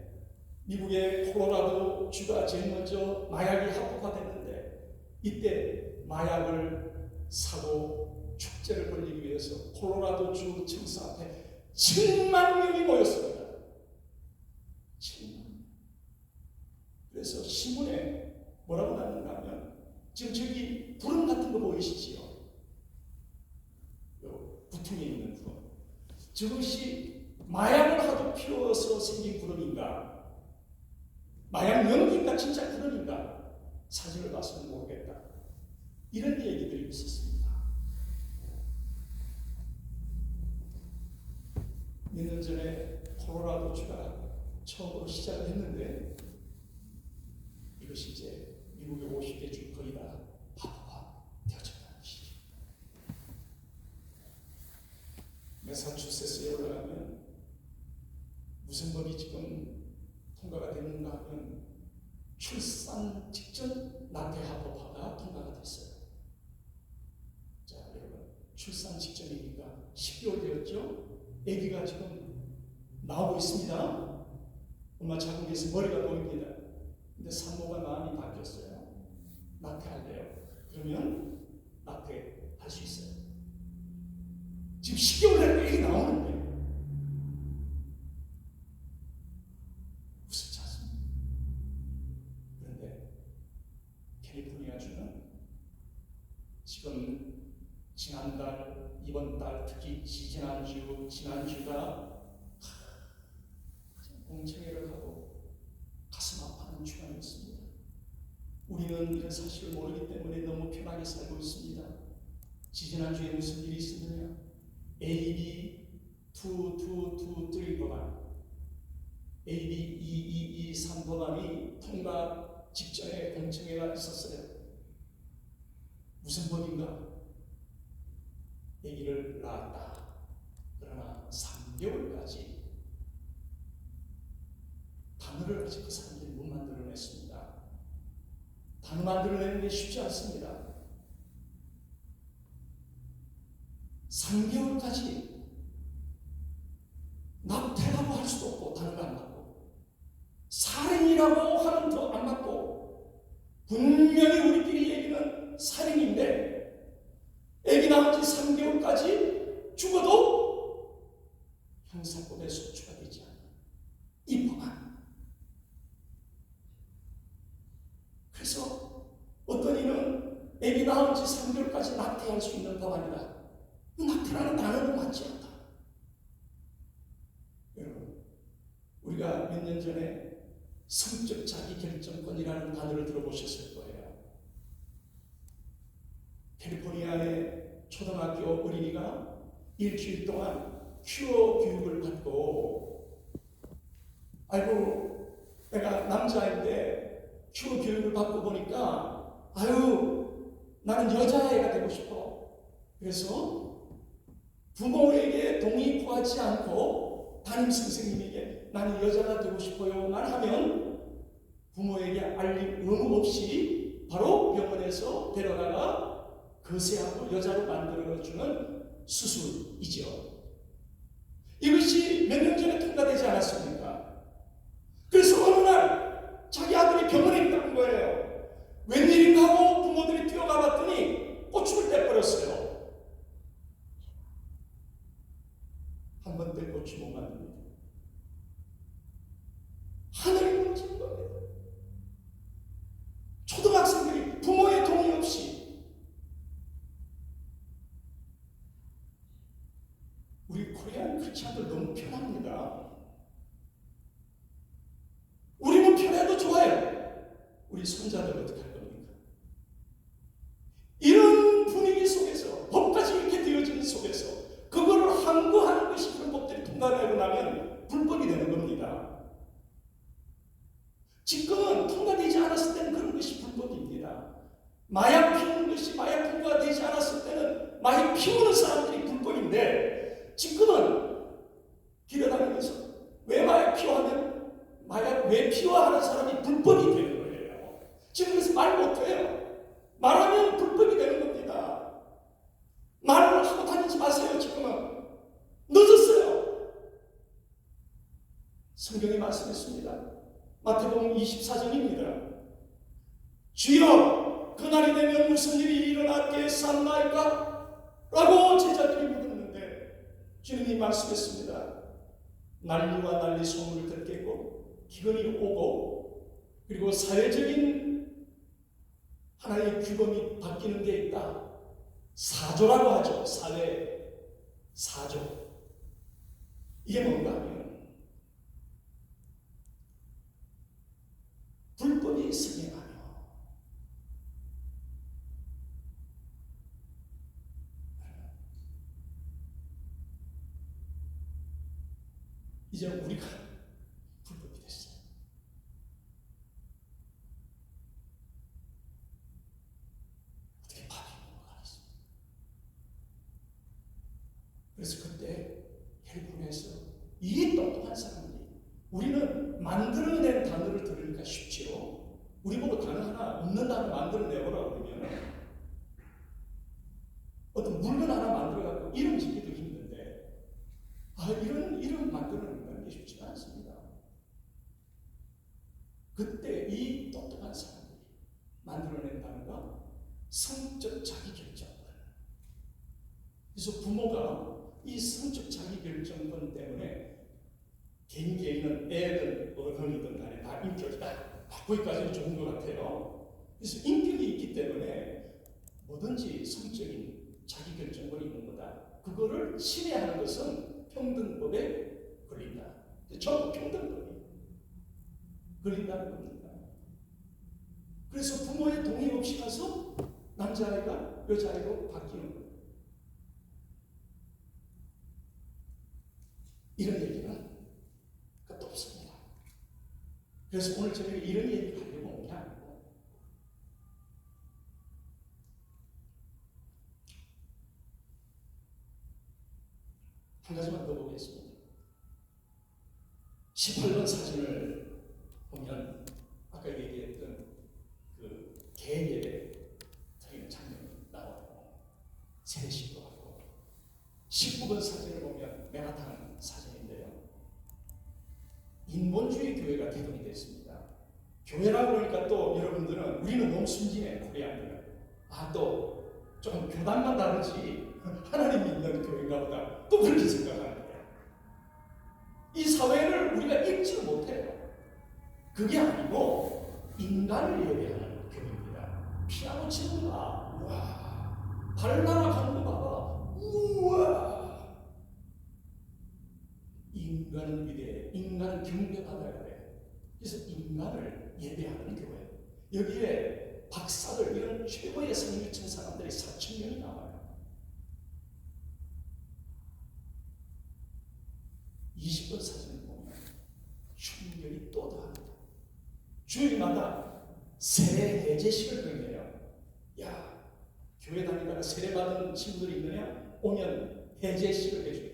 [SPEAKER 3] 미국의 콜로라도 주가 제일 먼저 마약이 합법화됐는데, 이때 마약을 사고 축제를 벌이기 위해서 콜로라도 주 청사 앞에 7만 명이 모였습니다. 7만 명. 그래서 신문에 뭐라고 났는가 하면, 지금 저기 구름 같은 거 보이시지요? 요 부퉁에 있는 구름. 저것이 마약을 하도 피워서 생긴 구름인가? 마약 연기인가 진짜 구름인가? 사진을 봐서는 모르겠다. 이런 얘기들이 있었습니다. 몇 년 전에 콜로라도주가 처음으로 시작을 했는데, 이것이 이제 미국의 50개 주 거의 다 합법화되어졌다는 것이죠. 매사추세츠에 올라가면 무슨 법이 지금 통과가 됐는가 하면 출산 직전 낙태 합법화가 통과가 됐어요. 자, 여러분, 출산 직전이니까 10개월 되었죠? 아기가 지금 나오고 있습니다. 엄마 자궁에서 머리가 보입니다. 근데 산모가 마음이 바뀌었어요. 낙태할래요. 그러면 낙태할 수 있어요. 지금 10개월 된 아기 나오는데 무섭지 않습니까? 그런데 캘리포니아주는 지금 지난달, 이번 달, 특히 지난주가 공청회를 하고 가슴 아파하는 주간이었습니다. 우리는 이런 사실을 모르기 때문에 너무 편하게 살고 있습니다. 지난주에 무슨 일이 있었느냐? AB 2223 법안, AB 2223 법안이 통과 직전에 공청회가 있었어요. 무슨 법인가? 아기를 낳았다. 그러나 3개월까지 단어를 아직 그 사람들이 못 만들어냈습니다. 단어 만들어내는 게 쉽지 않습니다. 3개월까지 낙태라고 할 수도 없고 단어가 안 맞고, 살인이라고 하면 더 안 맞고, 분명히 우리끼리 얘기는 살인인데 애기 낳은 지 3개월까지 죽어도 형사법에 소추가 되지 않는 이 법안. 그래서 어떤 이는 애기 낳은 지 3개월까지 낙태할 수 있는 법안이다. 낙태라는 단어는 맞지 않다. 여러분, 년 전에 성적 자기결정권이라는 단어를 들어보셨을 거예요. 캘리포니아의 초등학교 어린이가 일주일 동안 큐어 교육을 받고, 아이고 내가 남자인데 큐어 교육을 받고 보니까 아유 나는 여자애가 되고 싶어. 그래서 부모에게 동의 구하지 않고 담임 선생님에게 나는 여자가 되고 싶어요만 하면 부모에게 알림 의무 없이 바로 병원에서 데려다가 거세하고 여자로 만들어주는 수술이죠. 이것이 몇 년 전에 통과되지 않았습니까? 그래서 어느 날 자기 아들이 병원에 있다는 거예요. 웬일인가 하고 부모들이 뛰어가 봤더니 고추를 떼버렸어요. 한 번 떼 고추 못 만듭니다. 하늘이 무너진 겁니다. 초등학생들이 부모의 동의 없이. 우리 코리안 크리스천들 너무 편합니다. 우리는 편해도 좋아요. 우리 손자들 어떻게 할 겁니까? 이런 분위기 속에서, 법까지 이렇게 되어지는 속에서 그거를 항거하는 것이, 그런 법들이 통과되고 나면 불법이 되는 겁니다. 지금은 통과되지 않았을 때는 그런 것이 불법입니다. 마약 피우는 것이, 마약 통과가 되지 않았을 때는 마약 피우는 사람들이 불법인데, 지금은 길에 다니면서 왜 마약 피워하면, 마약 왜 피워하는 사람이 불법이 되는 거예요. 지금 그래서 말 못해요. 말하면 불법이 되는 겁니다. 말을 하고 다니지 마세요. 지금은 늦었어요. 성경이 말씀했습니다. 마태복음 24장입니다. 주여 그날이 되면 무슨 일이 일어나겠사옵나이까? 라고 제자들이 묻었는데 주님이 말씀했습니다. 난리와 난리 소문을 듣겠고 기근이 오고, 그리고 사회적인 하나의 규범이 바뀌는 게 있다. 사조라고 하죠. 사회 사조. 이게 뭔가 하면 불법이 승행하며 이제 우리가 불법이 됐어요. 어떻게 밥이 넘어가겠습니까? 그래서 그때 캘리포니아에서 이 똑똑한 사람들이, 우리는 만들어낸 단어를 들으니까 쉽지요. 우리 보고 단어 하나, 없는 단어 만들어내보라고 그러면 어떤 물건 하나 만들어갖고 이름 짓기도 힘든데, 이름 만들어내는 게 쉽지가 않습니다. 그때 이 똑똑한 사람들이 만들어낸 단어가 성적 자기결정권. 그래서 부모가 이 성적 자기결정권 때문에 개인은 애든 어른이든 간에 다 인격이다. 거기까지는 좋은 것 같아요. 그래서 인격이 있기 때문에 뭐든지 성적인 자기결정권이 있는 거다. 그거를 침해하는 것은 평등법에 걸린다. 전부 평등법이 걸린다는 겁니다. 그래서 부모의 동의 없이 가서 남자아이가 여자아이로 바뀌는 거예요. 이런 얘기는 끝도 없습니다. 그래서 오늘 저녁에 이런 얘기를 하려고 온 게 아니고, 한 가지만 더 보겠습니다. 18번 사진을 보면 아까 얘기했던 그 개예배 드리는 장면이 나와요. 세례식도 하고. 19번 사진을 보면 맨하탄 사진인데요. 인본주의 교회가 개동이 됐습니다. 교회라고 그러니까 또 여러분들은 우리는 너무 순진해, 코리안들은. 또 좀 교단만 다르지 하나님 믿는 교회인가 보다, 또 그렇게 생각하는 거예요. 이 사회를 우리가 읽지를 못해요. 그게 아니고 인간을 예배하는 교회입니다. 피아노 치는 거 봐. 우와. 발나라 가는 거 봐봐. 우와. 인간은 위대해. 인간은 경배받아야 돼. 그래서 인간을 예배하는 교회. 여기에 박사들 이런 최고의 성을 친 사람들이 4,000명이 나와요. 20번 사진을 보면 충격이 또 다릅니다. 주일마다 세례 해제식을 병해요. 야, 교회 다니다가 세례 받은 친구들이 있느냐? 오면 해제식을 해줍니다.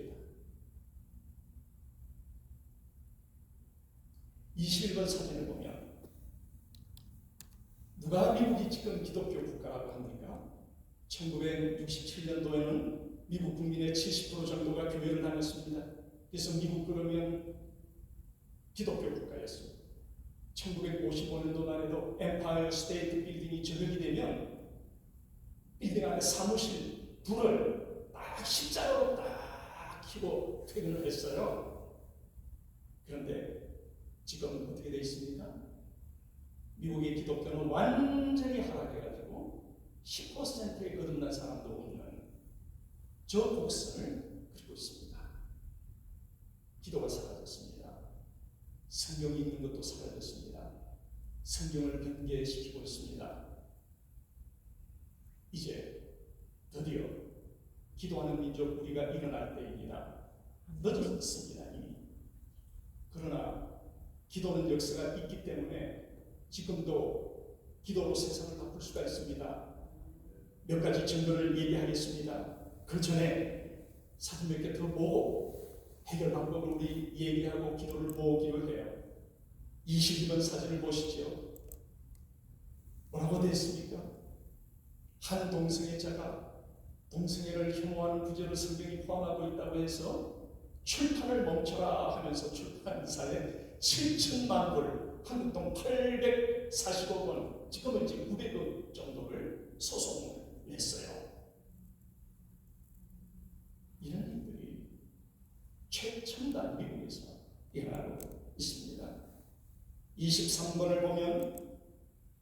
[SPEAKER 3] 21번 사진을 보면 누가 미국이 지금 기독교 국가라고 합니까? 1967년도에는 미국 국민의 70% 정도가 교회를 다녔습니다. 그래서 미국 그러면 기독교 국가였습니다. 1955년도만 해도 엠파이어 스테이트 빌딩이 저녁이 되면 빌딩 안에 사무실 불을 딱 십자가로 딱 켜고 퇴근을 했어요. 그런데 지금 어떻게 되어 있습니까? 미국의 기독교는 완전히 하락해가지고 10%에 거듭난 사람도 없는 저 곡선을 그리고 있습니다. 기도가 사라졌습니다. 성경이 있는 것도 사라졌습니다. 성경을 변개시키고 있습니다. 이제 드디어 기도하는 민족 우리가 일어날 때입니다. 늦었습니다 이미. 그러나 기도는 역사가 있기 때문에 지금도 기도로 세상을 바꿀 수가 있습니다. 몇 가지 증거를 얘기하겠습니다. 그 전에 사진 몇 개 더 보고 해결 방법을 우리 얘기하고 기도를 모으기로 해요. 22번 사진을 보시죠. 뭐라고 되어 있습니까? 한 동성애자가 동성애를 혐오하는 구절을 성경이 포함하고 있다고 해서 출판을 멈춰라 하면서 출판사에 7천만 불, 한국 돈 840억 원, 지금은 이제 900억 정도를 소송을 냈어요. 이런 일들이 최첨단 미국에서 일어나고 있습니다. 23번을 보면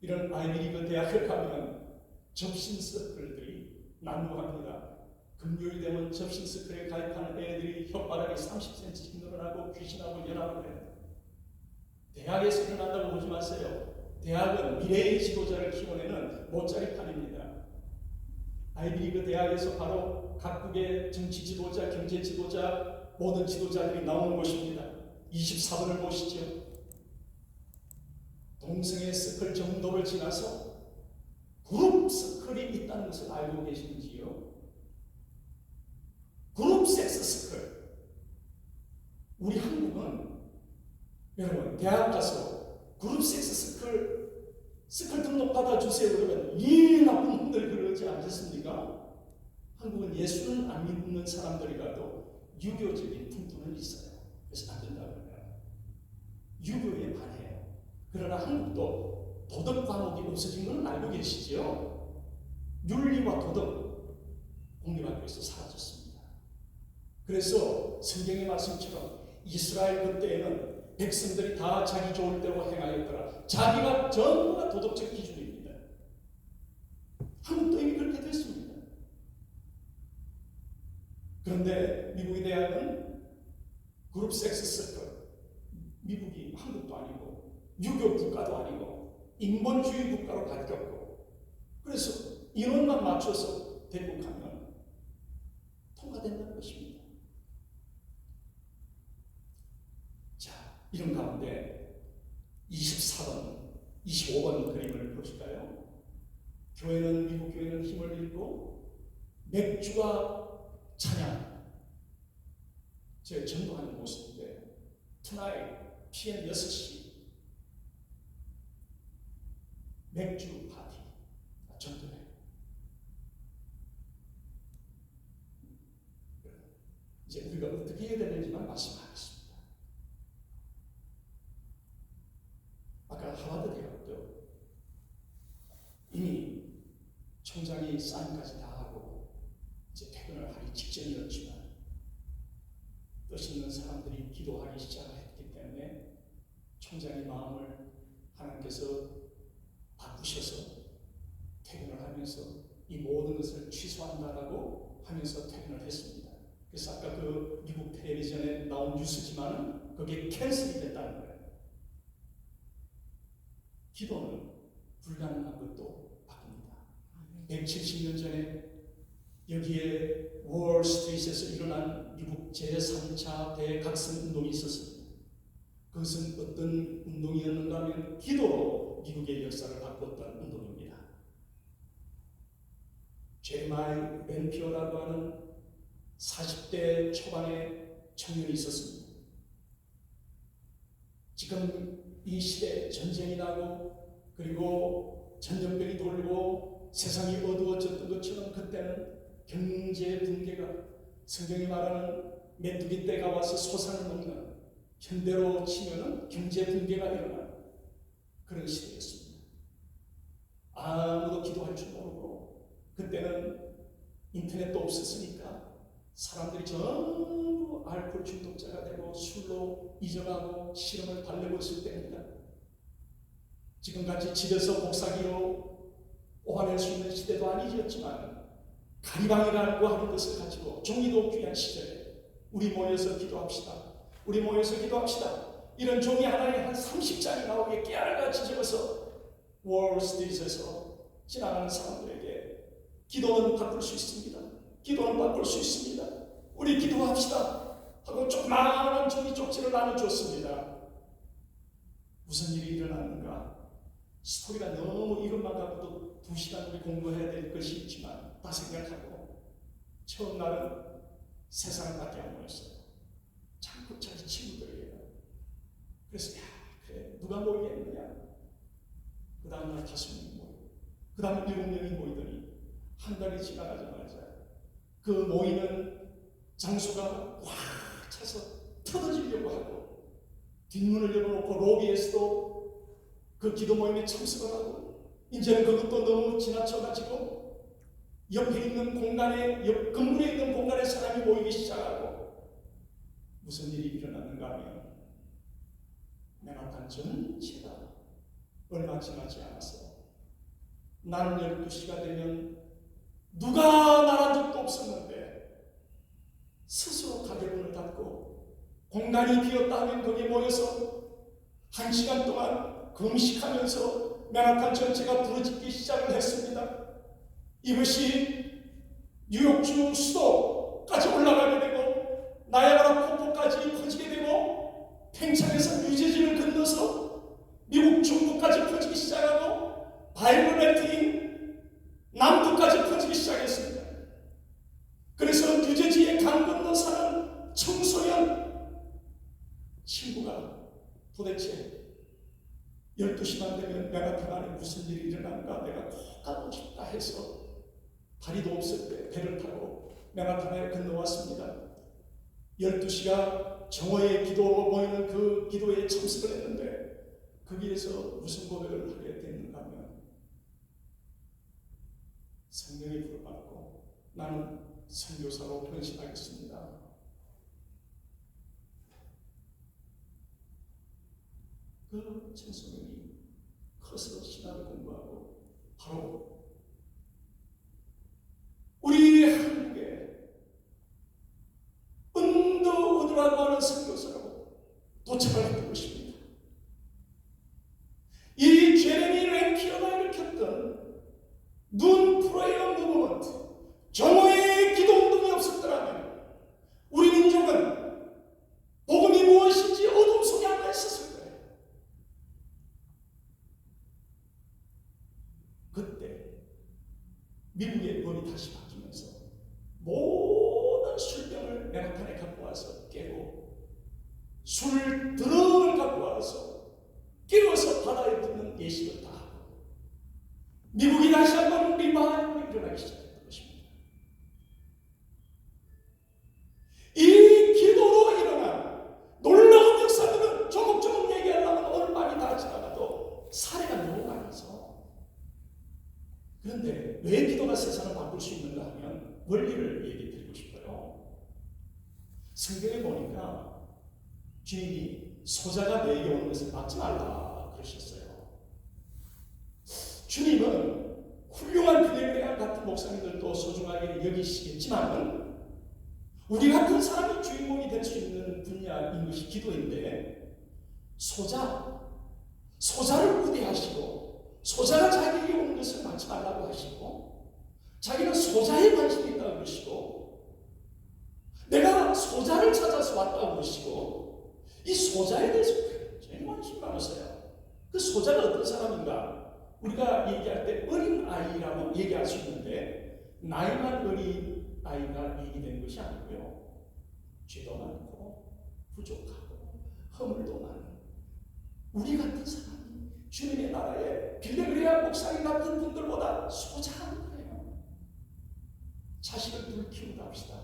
[SPEAKER 3] 이런 아이비리그 대학을 가면 접신 서클들이 난무합니다. 금요일 되면 접신 서클에 가입하는 애들이 혓바닥이 30cm씩 늘어나고 귀신하고 연합을 해요. 대학에서 일어난다고 보지 마세요. 대학은 미래의 지도자를 키워내는 못자리판입니다. 아이비리그 대학에서 바로 각국의 정치 지도자, 경제 지도자, 모든 지도자들이 나오는 곳입니다. 24번을 보시죠. 동성애 서클 정도를 지나서 그룹 서클이 있다는 것을 알고 계시는지요? 그룹 섹스 서클. 우리 한국은 여러분 대학 가서 그룹 섹스 서클 등록 받아주세요 그러면 이 나쁜 놈들 그러지 않겠습니까? 한국은 예수는 안 믿는 사람들이라도 유교적인 풍토는 있어요. 그래서 안 된다고 해요. 유교에 반해요. 그러나 한국도 도덕 과목이 없어진 건 알고 계시죠? 윤리와 도덕 공립학교에서 사라졌습니다. 그래서 성경의 말씀처럼 이스라엘 그때에는 백성들이 다 자기 좋을 대로 행하였더라. 자기가 전부가 도덕적 기준입니다. 한국도 이미 그렇게 됐습니다. 그런데 미국의 대학은 그룹 섹스 서클, 미국이 한국도 아니고 유교 국가도 아니고 인본주의 국가로 바뀌었고, 그래서 인원만 맞춰서 대국하면 통과된다는 것입니다. 자, 이런 가운데 24번, 25번 그림을 보실까요? 교회는, 미국 교회는 힘을 잃고 맥주와 찬양, 제가 전도하는 모습인데 tonight PM 6시 맥주 파티 전도해요. 이제 우리가 어떻게 해야 되는지만 말씀하겠습니다. 아까 하버드 대학도 이미 총장이 사인까지 다 하고 이제 퇴근을 하기 직전이었지만 뜻 있는 사람들이 기도하기 시작했기 때문에 총장의 마음을 하나님께서 바꾸셔서 퇴근을 하면서 이 모든 것을 취소한다라고 하면서 퇴근을 했습니다. 그래서 아까 그 미국 텔레비전에 나온 뉴스지만은 그게 캔슬이 됐다는 거예요. 기도는 불가능한 것도 바뀝니다. 170년 전에 여기에 월스트리트에서 일어난 미국 제3차 대각성 운동이 있었습니다. 그것은 어떤 운동이었는가 하면 기도로 미국의 역사를 바꿨던 운동입니다. 제레마이 벤피어라고 하는 40대 초반의 청년이 있었습니다. 지금 이 시대에 전쟁이 나고 그리고 전염병이 돌고 세상이 어두워졌던 것처럼 그때는 경제 붕괴가 성경이 말하는 메뚜기 떼가 와서 소산을 먹는 현대로 치면은 경제 붕괴가 일어나는 그런 시대였습니다. 아무도 기도할 줄 모르고 그때는 인터넷도 없었으니까 사람들이 전부 알코올 중독자가 되고 술로 잊어가고 실험을 달래고 있을 때입니다. 지금같이 집에서 복사기로 뽑아낼 수 있는 시대도 아니었지만 가리방이라고 하는 것을 가지고 종이도 귀한 시절에 우리 모여서 기도합시다. 우리 모여서 기도합시다. 이런 종이 하나에 한 30장이 나오게 깨알같이 적어서 월스트리트에서 지나가는 사람들에게 기도는 바꿀 수 있습니다. 기도는 바꿀 수 있습니다. 우리 기도합시다 하고 조그마한 종이 쪽지를 나눠줬습니다. 무슨 일이 일어났는가? 스토리가 너무 이것만 갖고도 2시간 우리 공부해야 될 것이 있지만 다 생각하고 처음 날은 3사람밖에 안 모였어요. 참고 자기 친구들이에요. 그래서 그래 누가 모이겠느냐? 그 다음날 5명이 모이고 그 다음에 7명이 모이더니 한 달이 지나가자마자 그 모이는 장소가 꽉 차서 터져지려고 하고 뒷문을 열어놓고 로비에서도 그 기도 모임에 참석을 하고 이제는 그것도 너무 지나쳐가지고 옆에 있는 공간에 옆 건물에 있는 공간에 사람이 모이기 시작하고 무슨 일이 일어났는가 하면 맨하탄 전체가 얼마 지나지 않았어. 나는 12시가 되면 누가 말한 적도 없었는데 스스로 가게문을 닫고 공간이 비었다 하면 거기에 모여서 1시간 동안 금식하면서 맨하탄 전체가 부르짖기 시작을 했습니다. 이것이 뉴욕주 수도까지 올라가게 되고 나야가라 폭포까지 퍼지게 되고 팽창에서 뉴저지를 건너서 미국 중부까지 퍼지기 시작하고 바이블벨트인 남부까지 퍼지기 시작했습니다. 그래서 뉴저지의 강 건너 사는 청소년 친구가 도대체 12시만 되면 맨하탄 안에 무슨 일이 일어나는가 내가 꼭 가고 싶다 해서 다리도 없을 때 배를 타고 맨하탄에 건너왔습니다. 12시가 정오의 기도로 보이는 그 기도에 참석을 했는데 그 길에서 무슨 고백을 하게 됐는가 하면 성령의 불을 받고 나는 선교사로 변신하겠습니다. 그 청소년이 커서 신학을 공부하고 바로 우리 한국에 언더우드라고 하는 선교사로 도착을 했던 것입니다. 이 제레미 랭키어가 일으켰던 눈 프레이어 무브먼트, 정오의 기도운동이 없었더라면 우리 민족은 복음이 무엇인지 어둠 속에 앉아 있었을 거예요. 그때 미국의 법이 다시 바뀌면서 모든 술병을 맨하탄에 갖고 와서 깨고 술 드럼을 갖고 와서 깨워서 바다에 붓는 예식을 다 하고 미국이 다시 한번 리바이벌이 일어나기 시작했던 것입니다. 이 기도로 일어난 놀라운 역사들은 조목조목 얘기하려면 오늘 밤이 다 지나가도 사례가 너무 많아서 그런데 왜 기도가 세상을 바꿀 수 있는가 하면 원리를 얘기 드리고 싶어요. 성경에 보니까 주님이 소자가 내게 오는 것을 막지 말라 그러셨어요. 주님은 훌륭한 비델레아 같은 목사님들도 소중하게 여기시겠지만 우리 같은 사람이 주인공이 될 수 있는 분야인 것이 기도인데 소자 소자를 우대하시고 소자가 자기에게 오는 것을 받지 말라고 하시고 자기는 소자에 관심이 있다고 그러시고 내가 소자를 찾아서 왔다고 그러시고 이 소자에 대해서 굉장히 관심이 많으세요. 그 소자가 어떤 사람인가? 우리가 얘기할 때 어린 아이라고 얘기할 수 있는데 나이만 어린 아이가 얘기되는 것이 아니고요. 죄도 많고 부족하고 허물도 많은 우리 같은 사람이 주님의 나라에 빌레그레아 목사님 같은 분들보다 소자한 거예요. 자식을 둘 키운다 합시다.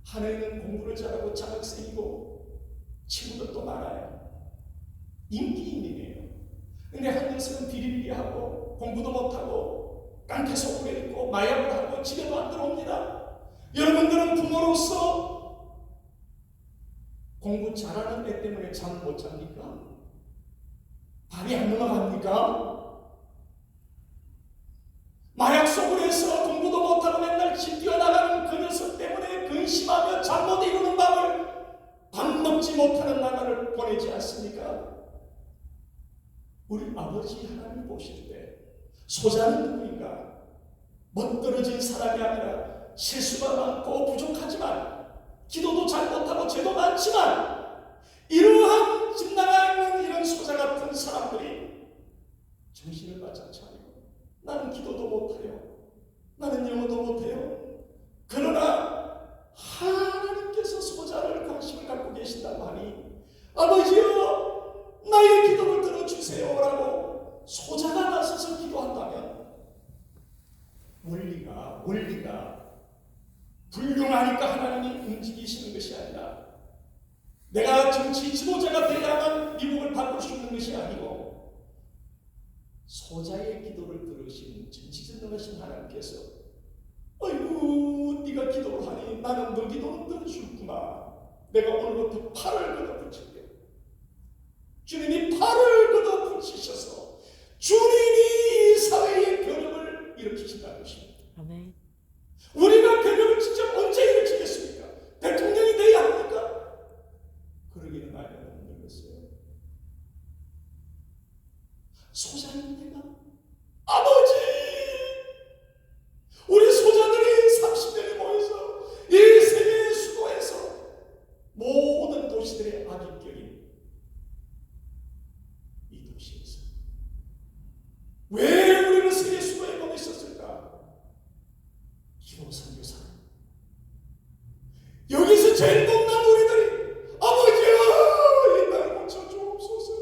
[SPEAKER 3] 하나는 공부를 잘하고 장학생이고 친구들도 많아요. 인기인이에요. 근데 한 녀석은 비리비리하고 공부도 못하고 깡패 속으로 있고 마약을 하고 집에도 안 들어옵니다. 여러분들은 부모로서 공부 잘하는 애 때문에 잠을 못 잡니까? 발이 안 넘어갑니까? 마약 속으로 해서 공부도 못하고 맨날 집 뛰어나가는 그 녀석 때문에 근심하며 잠 못 이루는 밤을 밥 먹지 못하는 나날을 보내지 않습니까? 우리 아버지 하나님 보실 때 소자는 누구인가? 멋들어진 사람이 아니라 실수가 많고 부족하지만 기도도 잘 못하고 죄도 많지만 이러한 집 나가 있는 이런 소자 같은 사람들이 정신을 바짝 차리고 나는 기도도 못해요. 나는 영어도 못해요. 그러나 하나님께서 소자를 관심을 갖고 계신다고 하니 아버지여 나의 기도를 들어주세요 라고 소자가 나서서 기도한다면 원리가 불균하니까 하나님이 움직이시는 것이 아니라 내가 정치 지도자가 되어야만 미국을 바꿀 수 있는 것이 아니고 소자의 기도를 들으신 전지전능하신 하나님께서 아이고 네가 기도를 하니 나는 너 기도는 들어주구나. 내가 오늘부터 팔을 걷어붙일게. 주님이 팔을 걷어붙이셔서 주님이 이 사회의 변혁을 일으키신다는 것입니다.
[SPEAKER 4] 아멘.
[SPEAKER 3] 우리가 변혁을 직접 언제 일으키겠습니까? 대통령이 되어야 합니까? 그러기는 나이가 너무 늙었어요. 소자는 내가 아버지 우리 소자들이 30년이 모여서 이 세계의 수도에서 모든 도시들의 아깃결인 이 도시에서 왜 우리는 세계 수도에 머물 있었을까? 기도 선교사 여기서 제일 못난 우리들이 아버지여 이 땅을 고쳐주옵소서.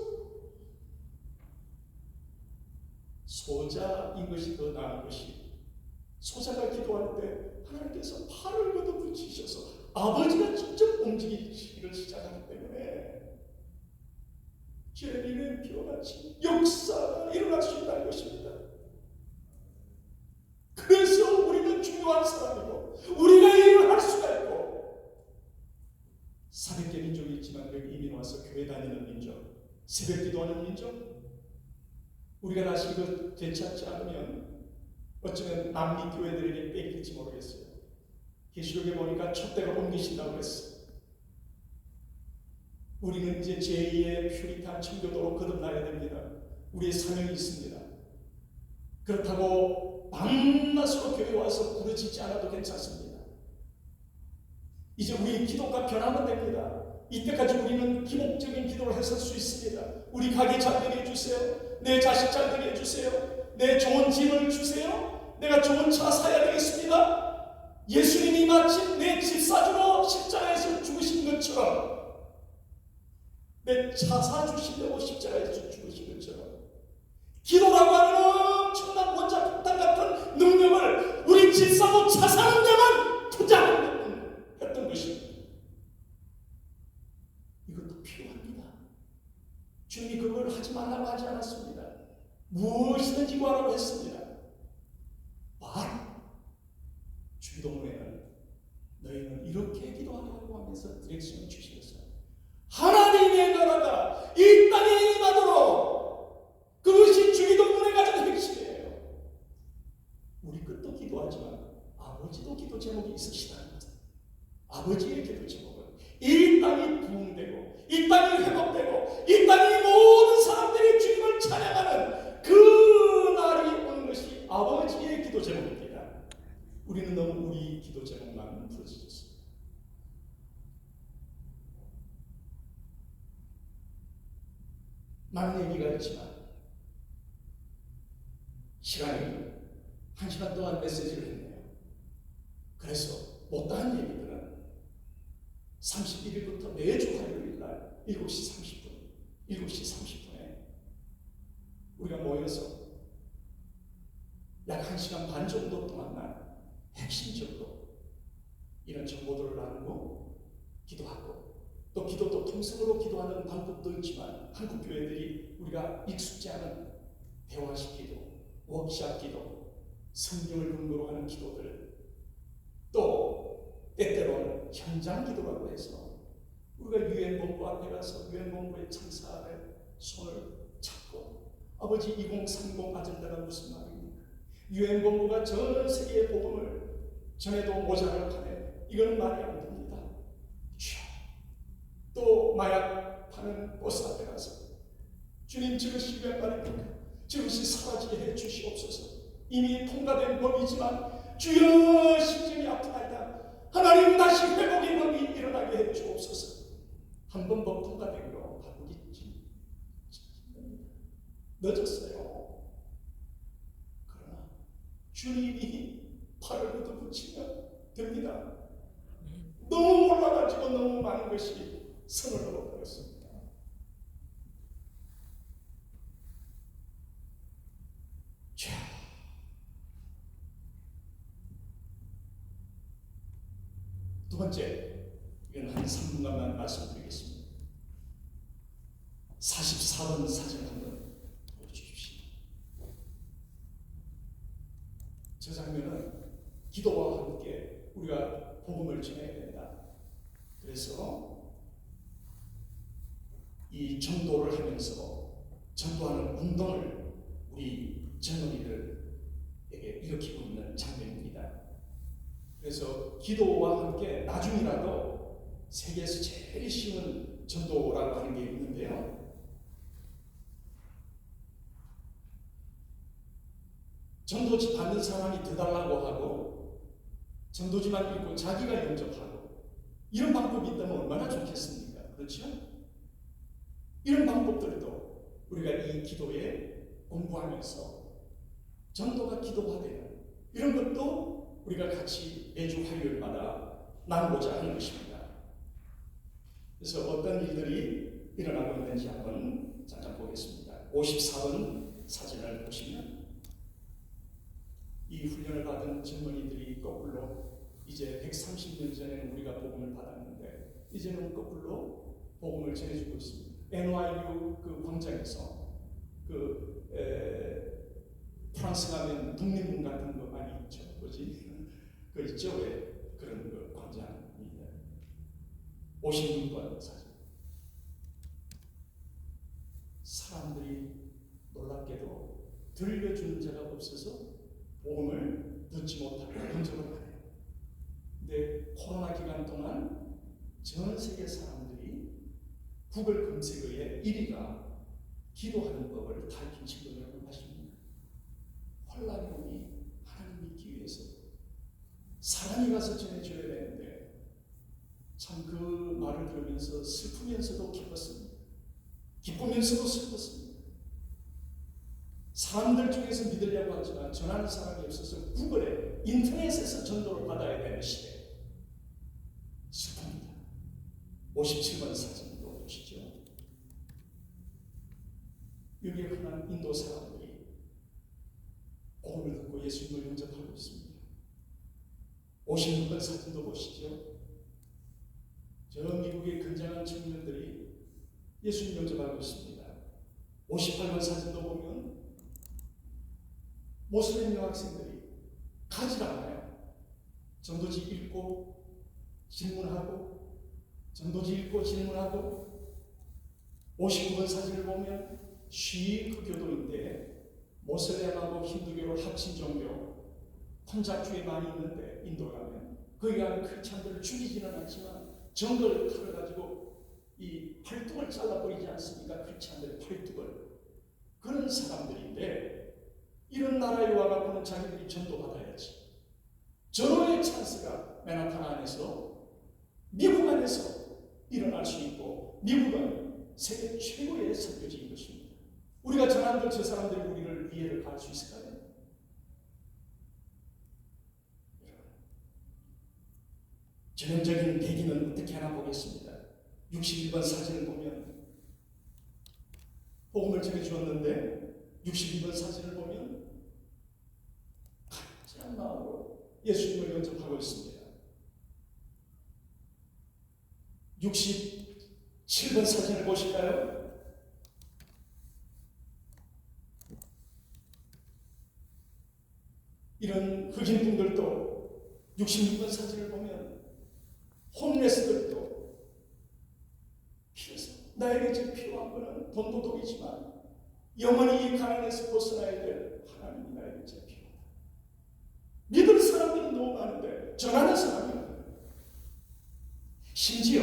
[SPEAKER 3] 소자인 것이 더 나은 것이 소자가 기도할 때 하나님께서 팔을 걷어붙이셔서 아버지가 직접 움직이기를 시작하기 때문에 제레미야의 비와같이 역사가 일어날 수 있다는 것입니다. 그래서 우리는 중요한 사람이고 우리가 일을 할 수가 있고 400개 민족이 있지만 여기 이민 와서 교회 다니는 민족, 새벽 기도하는 민족 우리가 다시 이거 되찾지 않으면 어쩌면 남미 교회들에게 뺏길지 모르겠어요. 계시록에 보니까 촛대가 옮기신다고 그랬어요. 우리는 이제 제2의 퓨리탄 청교도로 거듭나야 됩니다. 우리의 사명이 있습니다. 그렇다고 밤낮으로 교회 와서 부르짖지 않아도 괜찮습니다. 이제 우리 기도가 변하면 됩니다. 이때까지 우리는 기복적인 기도를 했을 수 있습니다. 우리 가게 잘 되게 해주세요. 내 자식 잘 되게 해주세요. 내 좋은 집을 주세요. 내가 좋은 차 사야 되겠습니다. 예수님이 마치 내 집 사주로 십자가에서 죽으신 것처럼 내 차 사주시려고 십자가에서 죽으신 것처럼 기도라고 하는 엄청난 원자 폭탄 같은 능력을 우리 집 사고 차 사는 데만 투자했던 것입니다. 이것도 필요합니다. 주님이 그걸 하지 말라고 하지 않았습니다. 무엇이든지 구하라고 했습니다. 주기도문에는 너희는 이렇게 기도하라고 하면서 디렉션을 주시겠어요. 하나님의 나라가 이 땅에 임하도록 그것이 주기도문의 가장 핵심이에요. 우리 끝도 기도하지만 아버지도 기도 제목이 있으시다는 거죠. 아버지의 기도 제목은 이 땅이 부흥되고 이 땅이 회복되고 이 땅의 모든 사람들이 주님을 찬양하는 그 날이 오는 것이 아버지의 기도 제목입니다. 우리는 너무 우리 기도 제목만 부르짖었습니다. 많은 얘기가 있지만 시간이 1시간 동안 메시지를 했네요. 그래서 못다한 얘기들은 31일부터 매주 화요일 날 7시 30분, 7시 30분에 우리가 모여서 약 1시간 반 정도 동안만 핵심적으로 이런 정보들을 나누고 기도하고, 또 기도도 통성으로 기도하는 방법도 있지만 한국 교회들이 우리가 익숙지 않은 대화식 기도, 워크샵 기도, 성경을 근거로 하는 기도들, 또 때때로는 현장 기도라고 해서 우리가 유엔본부 앞에 가서 유엔본부의 창사의 손을 잡고 아버지 2030 아젠다가 무슨 말입니까? 유엔본부가 전 세계의 복음을 전해도 모자랄 판에 이거는 말이 안 됩니다. 또 마약 파는 버스 앞에 가서 주님 저것이 왜 말입니까? 저것이 사라지게 해 주시옵소서. 이미 통과된 법이지만 주여 심정이 아프다이다. 하나님 다시 회복의 법이 일어나게 해 주옵소서. 한 번 법 통과된 거 바꾸기 늦었어요. 그러나 주님이 팔을 걷어붙이면 됩니다. 너무 몰라가지고 너무 많은 것이 선을 넘어버렸습니다. 자, 두 번째, 이건 한 3분간만 말씀드리겠습니다. 44번 사진 한번 보여주십시오. 저 장면은 기도와 함께 우리가 복음을 전해야 된다. 그래서 이 전도를 하면서 전도하는 운동을 우리 젊은이들에게 일으키고 있는 장면입니다. 그래서 기도와 함께 나중이라도 세계에서 제일 쉬운 전도라고 하는 게 있는데요. 전도지 받는 사람이 더 달라고 하고 전도지만 읽고 자기가 영접하고 이런 방법이 있다면 얼마나 좋겠습니까? 그렇죠? 이런 방법들도 우리가 이 기도에 공부하면서 전도가 기도화되는 이런 것도 우리가 같이 매주 화요일마다 나누고자 하는 것입니다. 그래서 어떤 일들이 일어나고 있는지 한번 잠깐 보겠습니다. 54번 사진을 보시면 이 훈련을 받은 젊은이들이 거꾸로 이제 130년 전에는 우리가 복음을 받았는데 이제는 거꾸로 복음을 전해주고 있습니다. NYU 그 광장에서 프랑스 가면 독립문 같은 거 많이 있죠. 뭐지? 그 있죠? 왜 그런 그 광장입니다. 56번 사진. 사람들이 놀랍게도 들려주는 자가 없어서 복음을 듣지 못하고 간접을 하네요. 근데 코로나 기간 동안 전 세계 사람들이 구글 검색어에 1위가 기도하는 법을 가르친 친구들 여러분 아십니까? 혼란이 오니 하나님 믿기 위해서 사람이 가서 전해줘야 되는데 참 그 말을 들으면서 슬프면서도 기뻤습니다. 기쁘면서도 슬펐습니다. 사람들 중에서 믿으려고 하지만 전하는 사람이 없어서 구글에 인터넷에서 전도를 받아야 되는 시대. 슬픕니다. 57번 사진도 보시죠. 여기에 흔한 인도 사람들이 복음을 듣고 예수님을 영접하고 있습니다. 56번 사진도 보시죠. 저 미국의 굉장한 청년들이 예수님 영접하고 있습니다. 58번 사진도 보면 모슬림 여학생들이 가지 않아요. 전도지 읽고 질문하고 전도지 읽고 질문하고 59번 사진을 보면 시크 교도인데 모슬렘하고 힌두교를 합친 종교 혼잡주에 많이 있는데 인도 가면 거기 가면 크리스찬들을 죽이지는 않지만 정글 칼을 가지고 이 팔뚝을 잘라버리지 않습니까? 크리스찬들의 팔뚝을 그런 사람들인데 이런 나라에 와갖고는 자기들이 전도받아야지. 전도의 찬스가 맨하탄 안에서 미국 안에서 일어날 수 있고 미국은 세계 최고의 선교지인 것입니다. 우리가 전한들 저 사람들이 우리를 이해를 가할 수 있을까요? 전형적인 배기는 어떻게 하나 보겠습니다. 61번 사진을 보면 복음을 전해주었는데 62번 사진을 보면 간절한 마음으로 예수님을 영접하고 있습니다. 67번 사진을 보실까요? 이런 흑인분들도 66번 사진을 보면 홈레스들도 그래서 나에게 지금 필요한 것은 돈도 돈이지만 영원히 이 가난에서 벗어나야 될 하나님이 나에게 제일 필요하다. 믿을 사람들은 너무 많은데 전하는 사람이 없어요. 심지어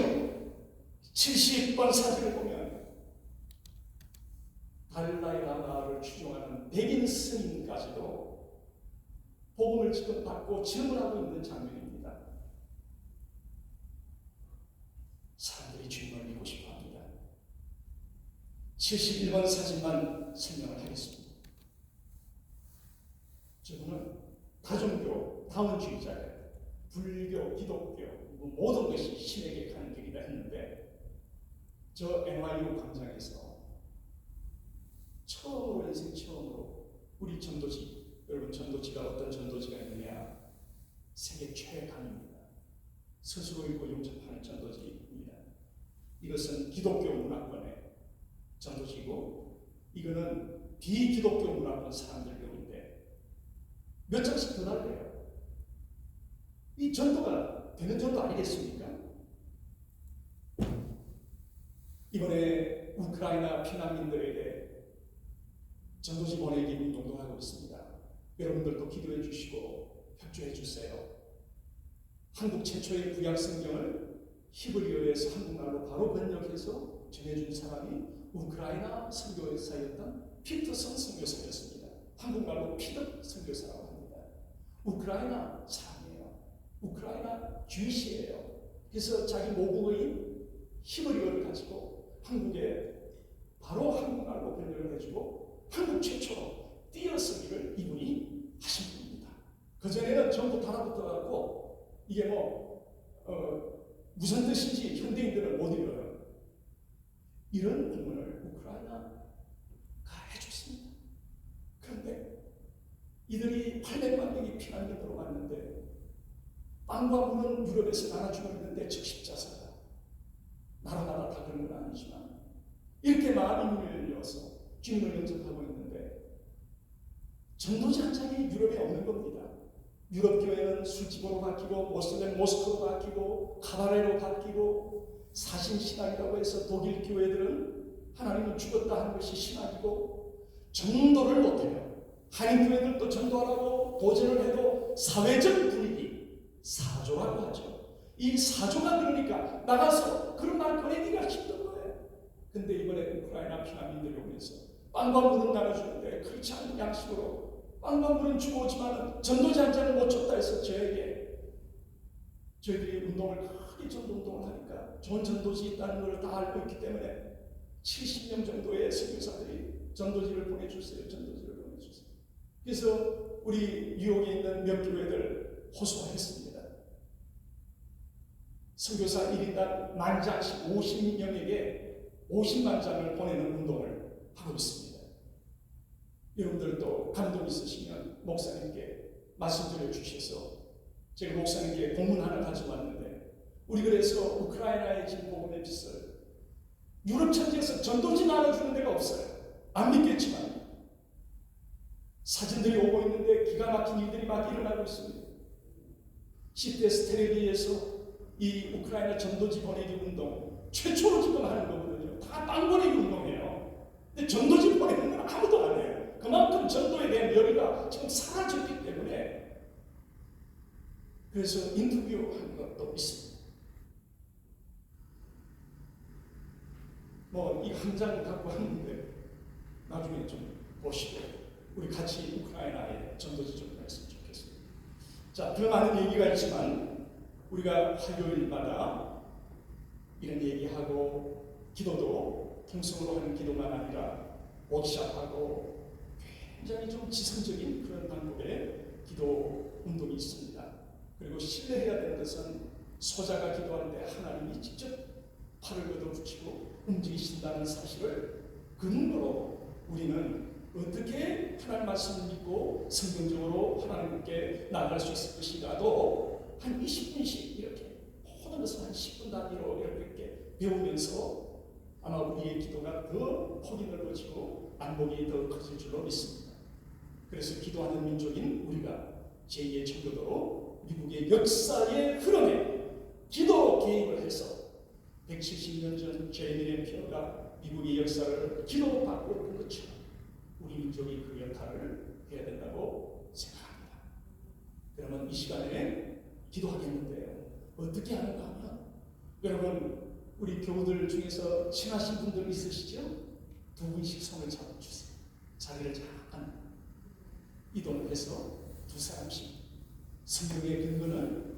[SPEAKER 3] 70번 사진을 보면 달라이 라마를 추종하는 백인 스님까지도 복음을 지금 받고 질문하고 있는 장면입니다. 사람들이 주님을 믿고 싶어 합니다. 71번 사진만 설명을 하겠습니다. 저분은 다종교, 다원주의자예요. 불교, 기독교, 모든 것이 신에게 가는 길이다 했는데 저 NYU 광장에서 처음으로 인생 처음으로 우리 전도지, 여러분 전도지가 어떤 전도지가 있느냐? 세계 최강입니다. 스스로 읽고 용접하는 전도지입니다. 이것은 기독교 문화권의 전도지고 이거는 비기독교 문화권 사람들 경우인데 몇 장씩 더 달래요. 이 전도가 되는 전도 아니겠습니까? 이번에 우크라이나 피난민들에게 전도지 보내기 운동도 하고 있습니다. 여러분들도 기도해 주시고 협조해 주세요. 한국 최초의 구약 성경을 히브리어에서 한국말로 바로 번역해서 전해준 사람이 우크라이나 선교사였던 피터슨 선교사였습니다. 한국말로 피덕 선교사라고 합니다. 우크라이나 사람이에요. 우크라이나 주이시예요. 그래서 자기 모국어인 히브리어를 가지고 한국에 바로 한국말로 번역을 해주고 한국 최초로 띄어쓰기를 이분이 하신 분입니다. 그전에는 전부 달아붙어갖고 이게 무슨 뜻인지 현대인들은 못 읽어요. 이런 부분을 우크라이나가 해줬습니다. 그런데 이들이 800만 명이 피난민으로 왔는데 빵과 물은 유럽에서 나눠주고 있는데 적십자사가 나라마다 다 그런 건 아니지만 이렇게 마음이 열려서 주님을 영접하고 있는데 전도지 한 장이 유럽에 없는 겁니다. 유럽 교회는 술집으로 바뀌고 모슬렘 모스크로 바뀌고 카바레로 바뀌고 사신신학이라고 해서 독일 교회들은 하나님은 죽었다 하는 것이 신학이고 전도를 못해요. 한인 교회들도 전도하라고 도전을 해도 사회적 분위기, 사조라고 하죠. 이 사조가 그러니까 나가서 그런 말 꺼내기가 힘든 거예요. 근데 이번에 우크라이나 피난민들이 오면서 빵과 물은 나눠주는데 그렇지 않은 양식으로 빵과 물은 주고 오지만 전도지 한 잔을 못 줬다 해서 저희들이 운동을 크게 전도 운동을 하니까 좋은 전도지 있다는 걸 다 알고 있기 때문에 70명 정도의 선교사들이 전도지를 보내주세요. 전도지를 보내주세요. 그래서 우리 뉴욕에 있는 몇 교회들 호소했습니다. 선교사 1인당 10,000장씩 50명에게 50만 장을 보내는 운동을 하고 있습니다. 여러분들도 감동 있으시면 목사님께 말씀드려 주셔서 제가 목사님께 공문 하나 가져왔는데 우리 그래서 우크라이나의 지금 복음의 빛을 유럽 천지에서 전도지 나눠주는 데가 없어요. 안 믿겠지만 사진들이 오고 있는데 기가 막힌 일들이 막 일어나고 있습니다. CBS 텔레비에서 이 우크라이나 전도지 보내기 운동 최초로 지금 하는 거거든요. 다 빵 보내기 운동이에요. 근데 전도지 보내는 건 아무도 안 해요. 그만큼 전도에 대한 열의가 지금 사라졌기 때문에 그래서 인터뷰하는 것도 있습니다. 이 한 장 갖고 왔는데 나중에 좀 보시고 우리 같이 우크라이나에 전도지 좀 했으면 좋겠습니다. 자, 더 많은 얘기가 있지만 우리가 화요일마다 이런 얘기하고 기도도 통성으로 하는 기도만 아니라 워크숍하고 굉장히 좀 지성적인 그런 방법의 기도 운동이 있습니다. 그리고 신뢰해야 되는 것은 소자가 기도할 때 하나님이 직접 팔을 걷어붙이고 움직이신다는 사실을 근거로 우리는 어떻게 하나님 말씀을 믿고 성경적으로 하나님께 나아갈 수 있을 것인가도 한 20분씩 이렇게 모든 것을 한 10분 단위로 이렇게 배우면서 아마 우리의 기도가 더 폭이 넓어지고 안목이 더 커질 줄로 믿습니다. 그래서 기도하는 민족인 우리가 제2의 청교도로 미국의 역사의 흐름에 기도로 개입을 해서 170년 전 제레미 램피어가 미국의 역사를 기도로 바꾸었던 것처럼 우리 민족이 그 역할을 해야 된다고 생각합니다. 그러면 이 시간에 기도하겠는데요. 어떻게 하는가 하면 여러분 우리 교우들 중에서 친하신 분들 있으시죠? 두 분씩 손을 잡아주세요. 자리를 잠깐 이동을 해서 두 사람씩 성경의 근거는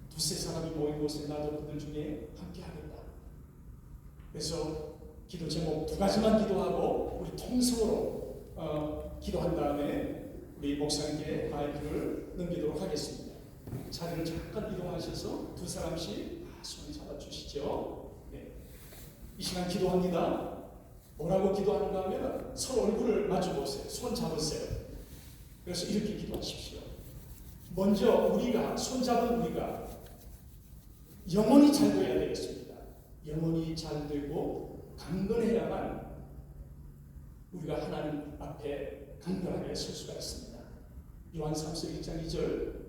[SPEAKER 3] 두세 사람이 모인 곳에 나도 그들 중에 함께 하겠다. 그래서 기도 제목 두 가지만 기도하고 우리 통성으로 기도한 다음에 우리 목사님께 마이크를 넘기도록 하겠습니다. 자리를 잠깐 이동하셔서 두 사람씩 손을 잡아주시죠. 네. 이 시간 기도합니다. 뭐라고 기도하는가 하면 서로 얼굴을 마주보세요. 손 잡으세요. 그래서 이렇게 기도하십시오. 먼저 우리가 손잡은 우리가 영혼이 잘 되어야 되겠습니다. 영혼이 잘 되고 강건해야만 우리가 하나님 앞에 강건하게 설 수가 있습니다. 요한 3서 1장 2절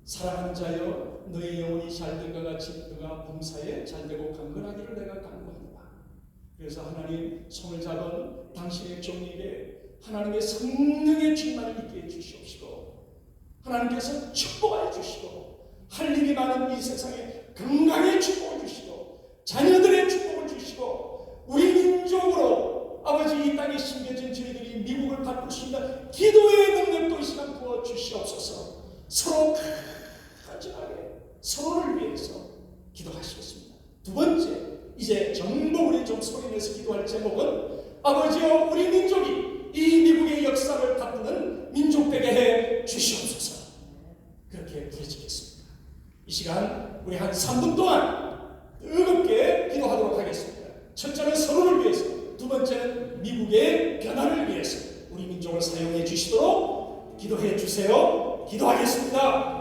[SPEAKER 3] 사랑하는 자여 너의 영혼이 잘 된 것 같이 너가 범사에 잘 되고 강건하기를 내가 간구한다. 그래서 하나님 손을 잡은 당신의 종에게 하나님의 성령의 충만을 있게 해주시옵시고 하나님께서 축복해 주시고 할 일이 많은 이 세상에 건강의 축복을 주시고 자녀들의 축복을 주시고 우리 민족으로 아버지 이 땅에 심겨진 저희들이 미국을 바꿀 수 있는 기도의 능력도 이 시간 부어 주시옵소서. 서로 간절하게 서로를 위해서 기도하시겠습니다. 두 번째, 이제 전부 우리 좀 소리내서 기도할 제목은 아버지여 우리 민족이 이 미국의 역사를 바꾸는 민족 되게 해 주시옵소서. 그렇게 부르짖겠습니다. 이 시간 우리 한 3분 동안 뜨겁게 기도하도록 하겠습니다. 첫째는 서로를 위해서, 두 번째는 미국의 변화를 위해서 우리 민족을 사용해 주시도록 기도해 주세요. 기도하겠습니다.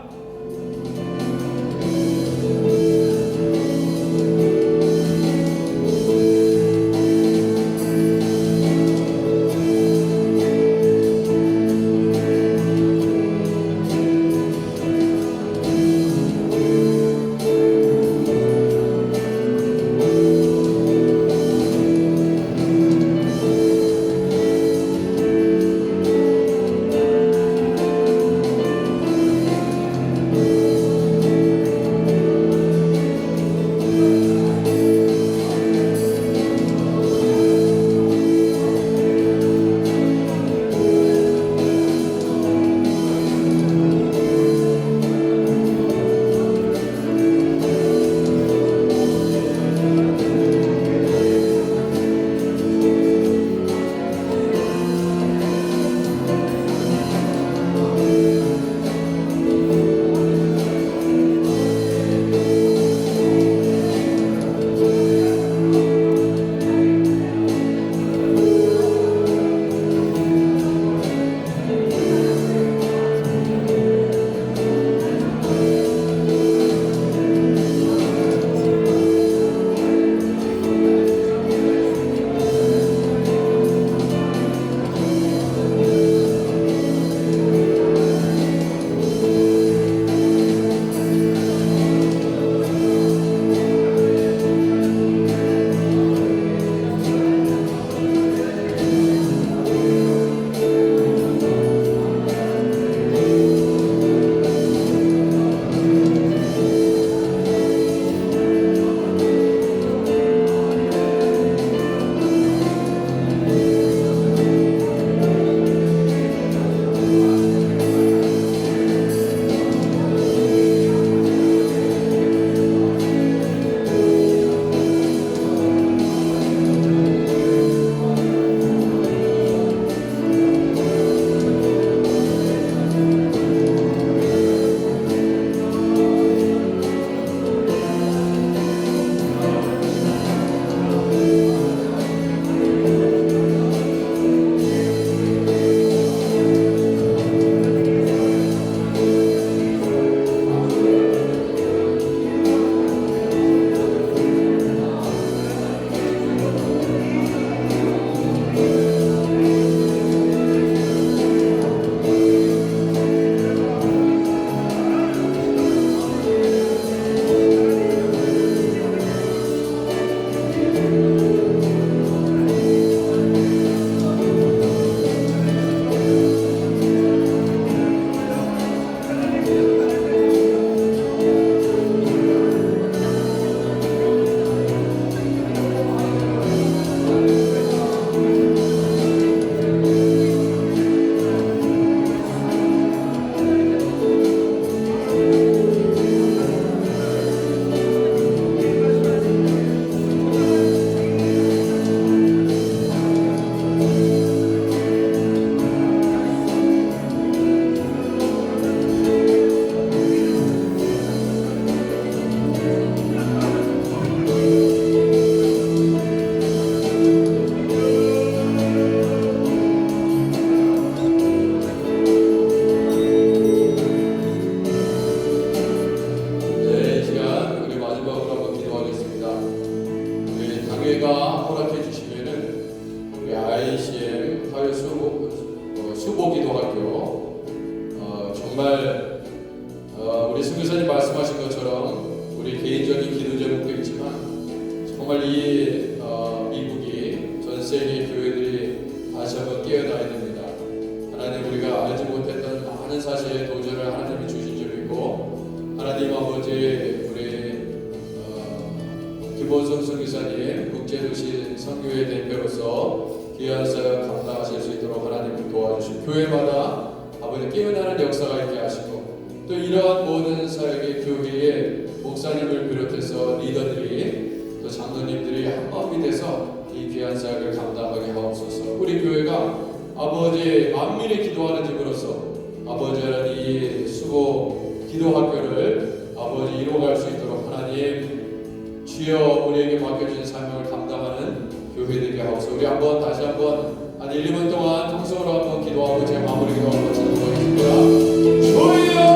[SPEAKER 2] 교회가 허락해 주시면은 우리 ICM 수보기도학교 정말 우리 선교사님 말씀하신 것처럼 우리 개인적인 기도 제목도 있지만 정말 이 미국이 전 세계 교회들이 다시 한번 깨어나야 됩니다. 하나님 우리가 알지 못했던 많은 사실의 도전을 하나님이 주신 줄 믿고 하나님 아버지 우리 김원성 선교사님 국제도시 선교회 대표로서 귀한 사역 감당하실 수 있도록 하나님을 도와주시고 교회마다 아버지 깨어나는 역사가 있게 하시고 또 이러한 모든 사역의 교회의 목사님을 비롯해서 리더들이 또 장로님들이 한마음이 돼서 이 귀한 사역을 감당하게 하옵소서. 우리 교회가 아버지 만민이 기도하는 집으로서 아버지 하나님 이 수고 기도학교를 아버지 이루어갈 수 있도록 하나님 주여 우리에게 맡겨진 사명을 감당하는 교회되게 하옵소서. 우리 한번 다시 한번 한 1, 2분 동안 통성으로 한번 기도하고 제 마무리 기도 한번 드리겠습니다. 주여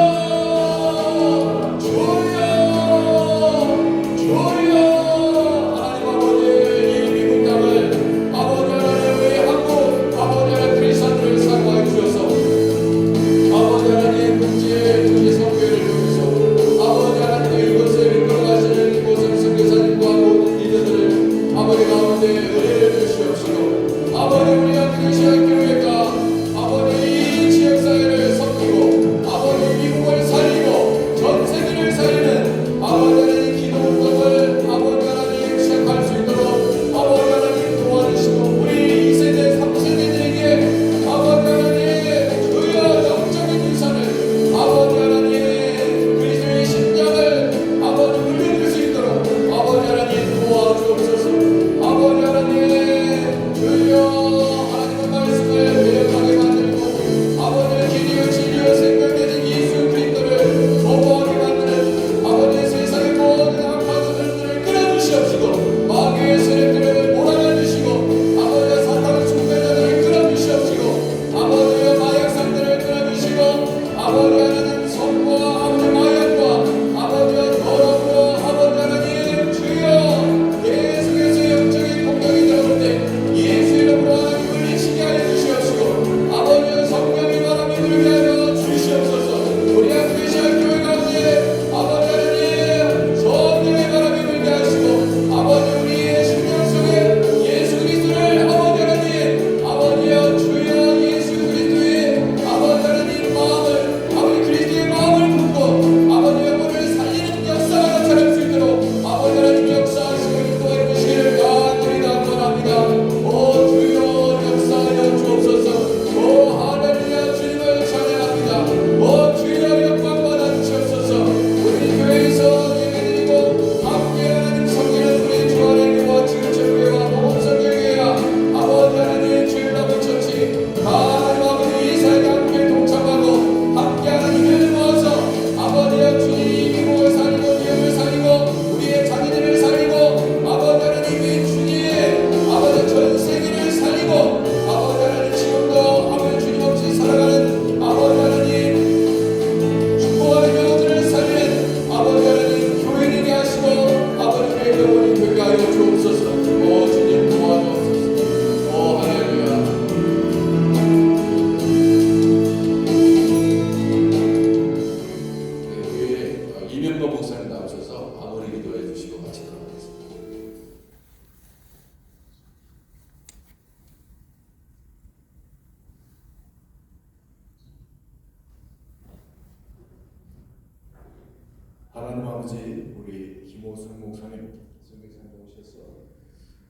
[SPEAKER 3] 하나님 아버지 우리 김호승 목사님 선교사님 오셔서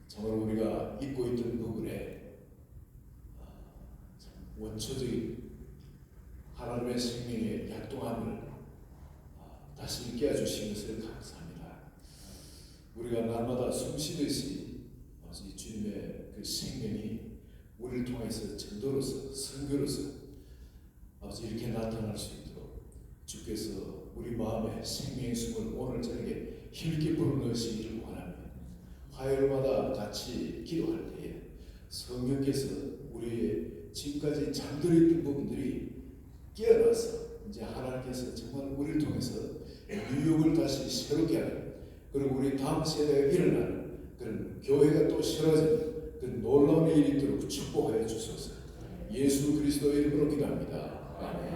[SPEAKER 3] 정말 우리가 잊고 있던 부분에 참 원초적인 하나님의 생명의 약동함을 다시 깨워주신 것을 감사합니다. 우리가 날마다 숨쉬듯이 아버지 주님의 그 생명이 우리를 통해서 전도로서 선교로서 아버지 이렇게 나타날 수 있도록 주께서 우리 마음에 생명의 숨을 오늘 저녁에 힘있게 불어넣으시기를 원하며 화요일마다 같이 기도할 때에 성령께서 우리의 지금까지 잠들어 있던 부분들이 깨어나서 이제 하나님께서 정말 우리를 통해서 뉴욕을 다시 새롭게 하는 그리고 우리 다음 세대가 일어나는 그런
[SPEAKER 4] 교회가 또 세워지는 그 놀라운 일이 있도록 축복하여 주소서. 예수 그리스도의 이름으로 기도합니다. 아멘.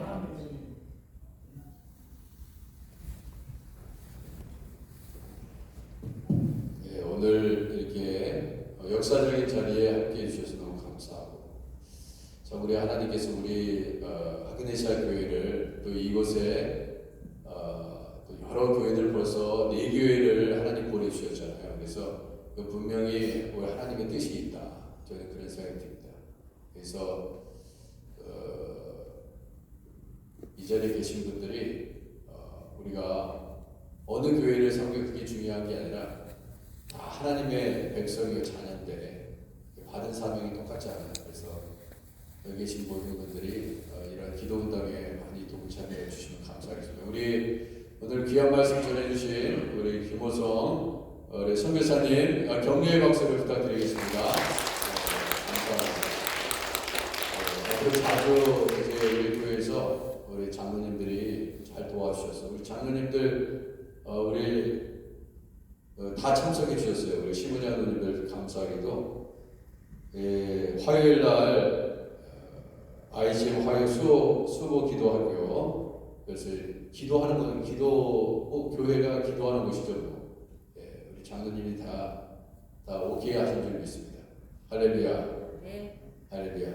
[SPEAKER 2] 네, 오늘 이렇게 역사적인 자리에 함께해 주셔서 너무 감사하고, 자, 우리 하나님께서 우리 하그네시아 교회를 또 이곳에 또 여러 교회들 벌써 4교회를 하나님 보내주셨잖아요. 그래서 분명히 우리 하나님의 뜻이 있다, 저는 그런 생각이 듭니다. 그래서 이 자리에 계신 분들이 우리가 어느 교회를 섬기는 그게 중요한 게 아니라 다 하나님의 백성이고 자녀인데 받은 사명이 똑같지 않아요. 그래서 여기 계신 모든 분들이 이런 기도 운동에 많이 도움 참여해 주시면 감사하겠습니다. 우리 오늘 귀한 말씀 전해주신 우리 김호성 우리 선교사님 격려의 박수를 부탁드리겠습니다. 감사합니다. 앞으로 자주 이제 우리 교회에서 우리 장로님들이 잘 도와주셔서 우리 장로님들 우리 다 참석해 주셨어요. 우리 시부장 장로님들 감사하게도 화요일 날 IGM 화요일 수보 기도하고요. 그래서 기도하는 건 교회가 기도하는 곳이죠. 우리 장로님이 다 오케이 하신 줄 믿습니다. 할렐루야.
[SPEAKER 5] 네.
[SPEAKER 2] 할렐루야.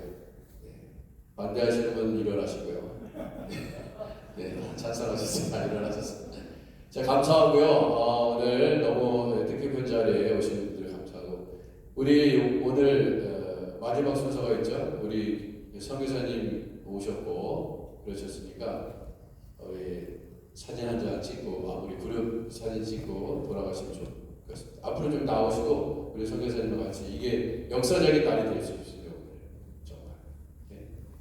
[SPEAKER 2] 반대하시는 분 일어나시고요. 찬성하셨습니다. 일어나셨습니다. 자, 감사하고요. 오늘 너무 뜻깊은 자리에 오신 분들 감사하고, 우리 오늘 마지막 순서가 있죠. 우리 선교사님 오셨고 그러셨으니까 우리 사진 한 장 찍고 마무리 그룹 사진 찍고 돌아가시면 좋겠습니다. 앞으로 좀 나오시고 우리 선교사님과 같이 이게 역사적인 날이 될 수 있어요. 정말.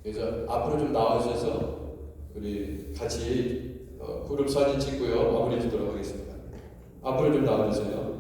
[SPEAKER 2] 그래서 앞으로 좀 나와주셔서 우리 같이 그룹 사진 찍고요 마무리 짓도록 하겠습니다. 앞으로 좀 나와주세요.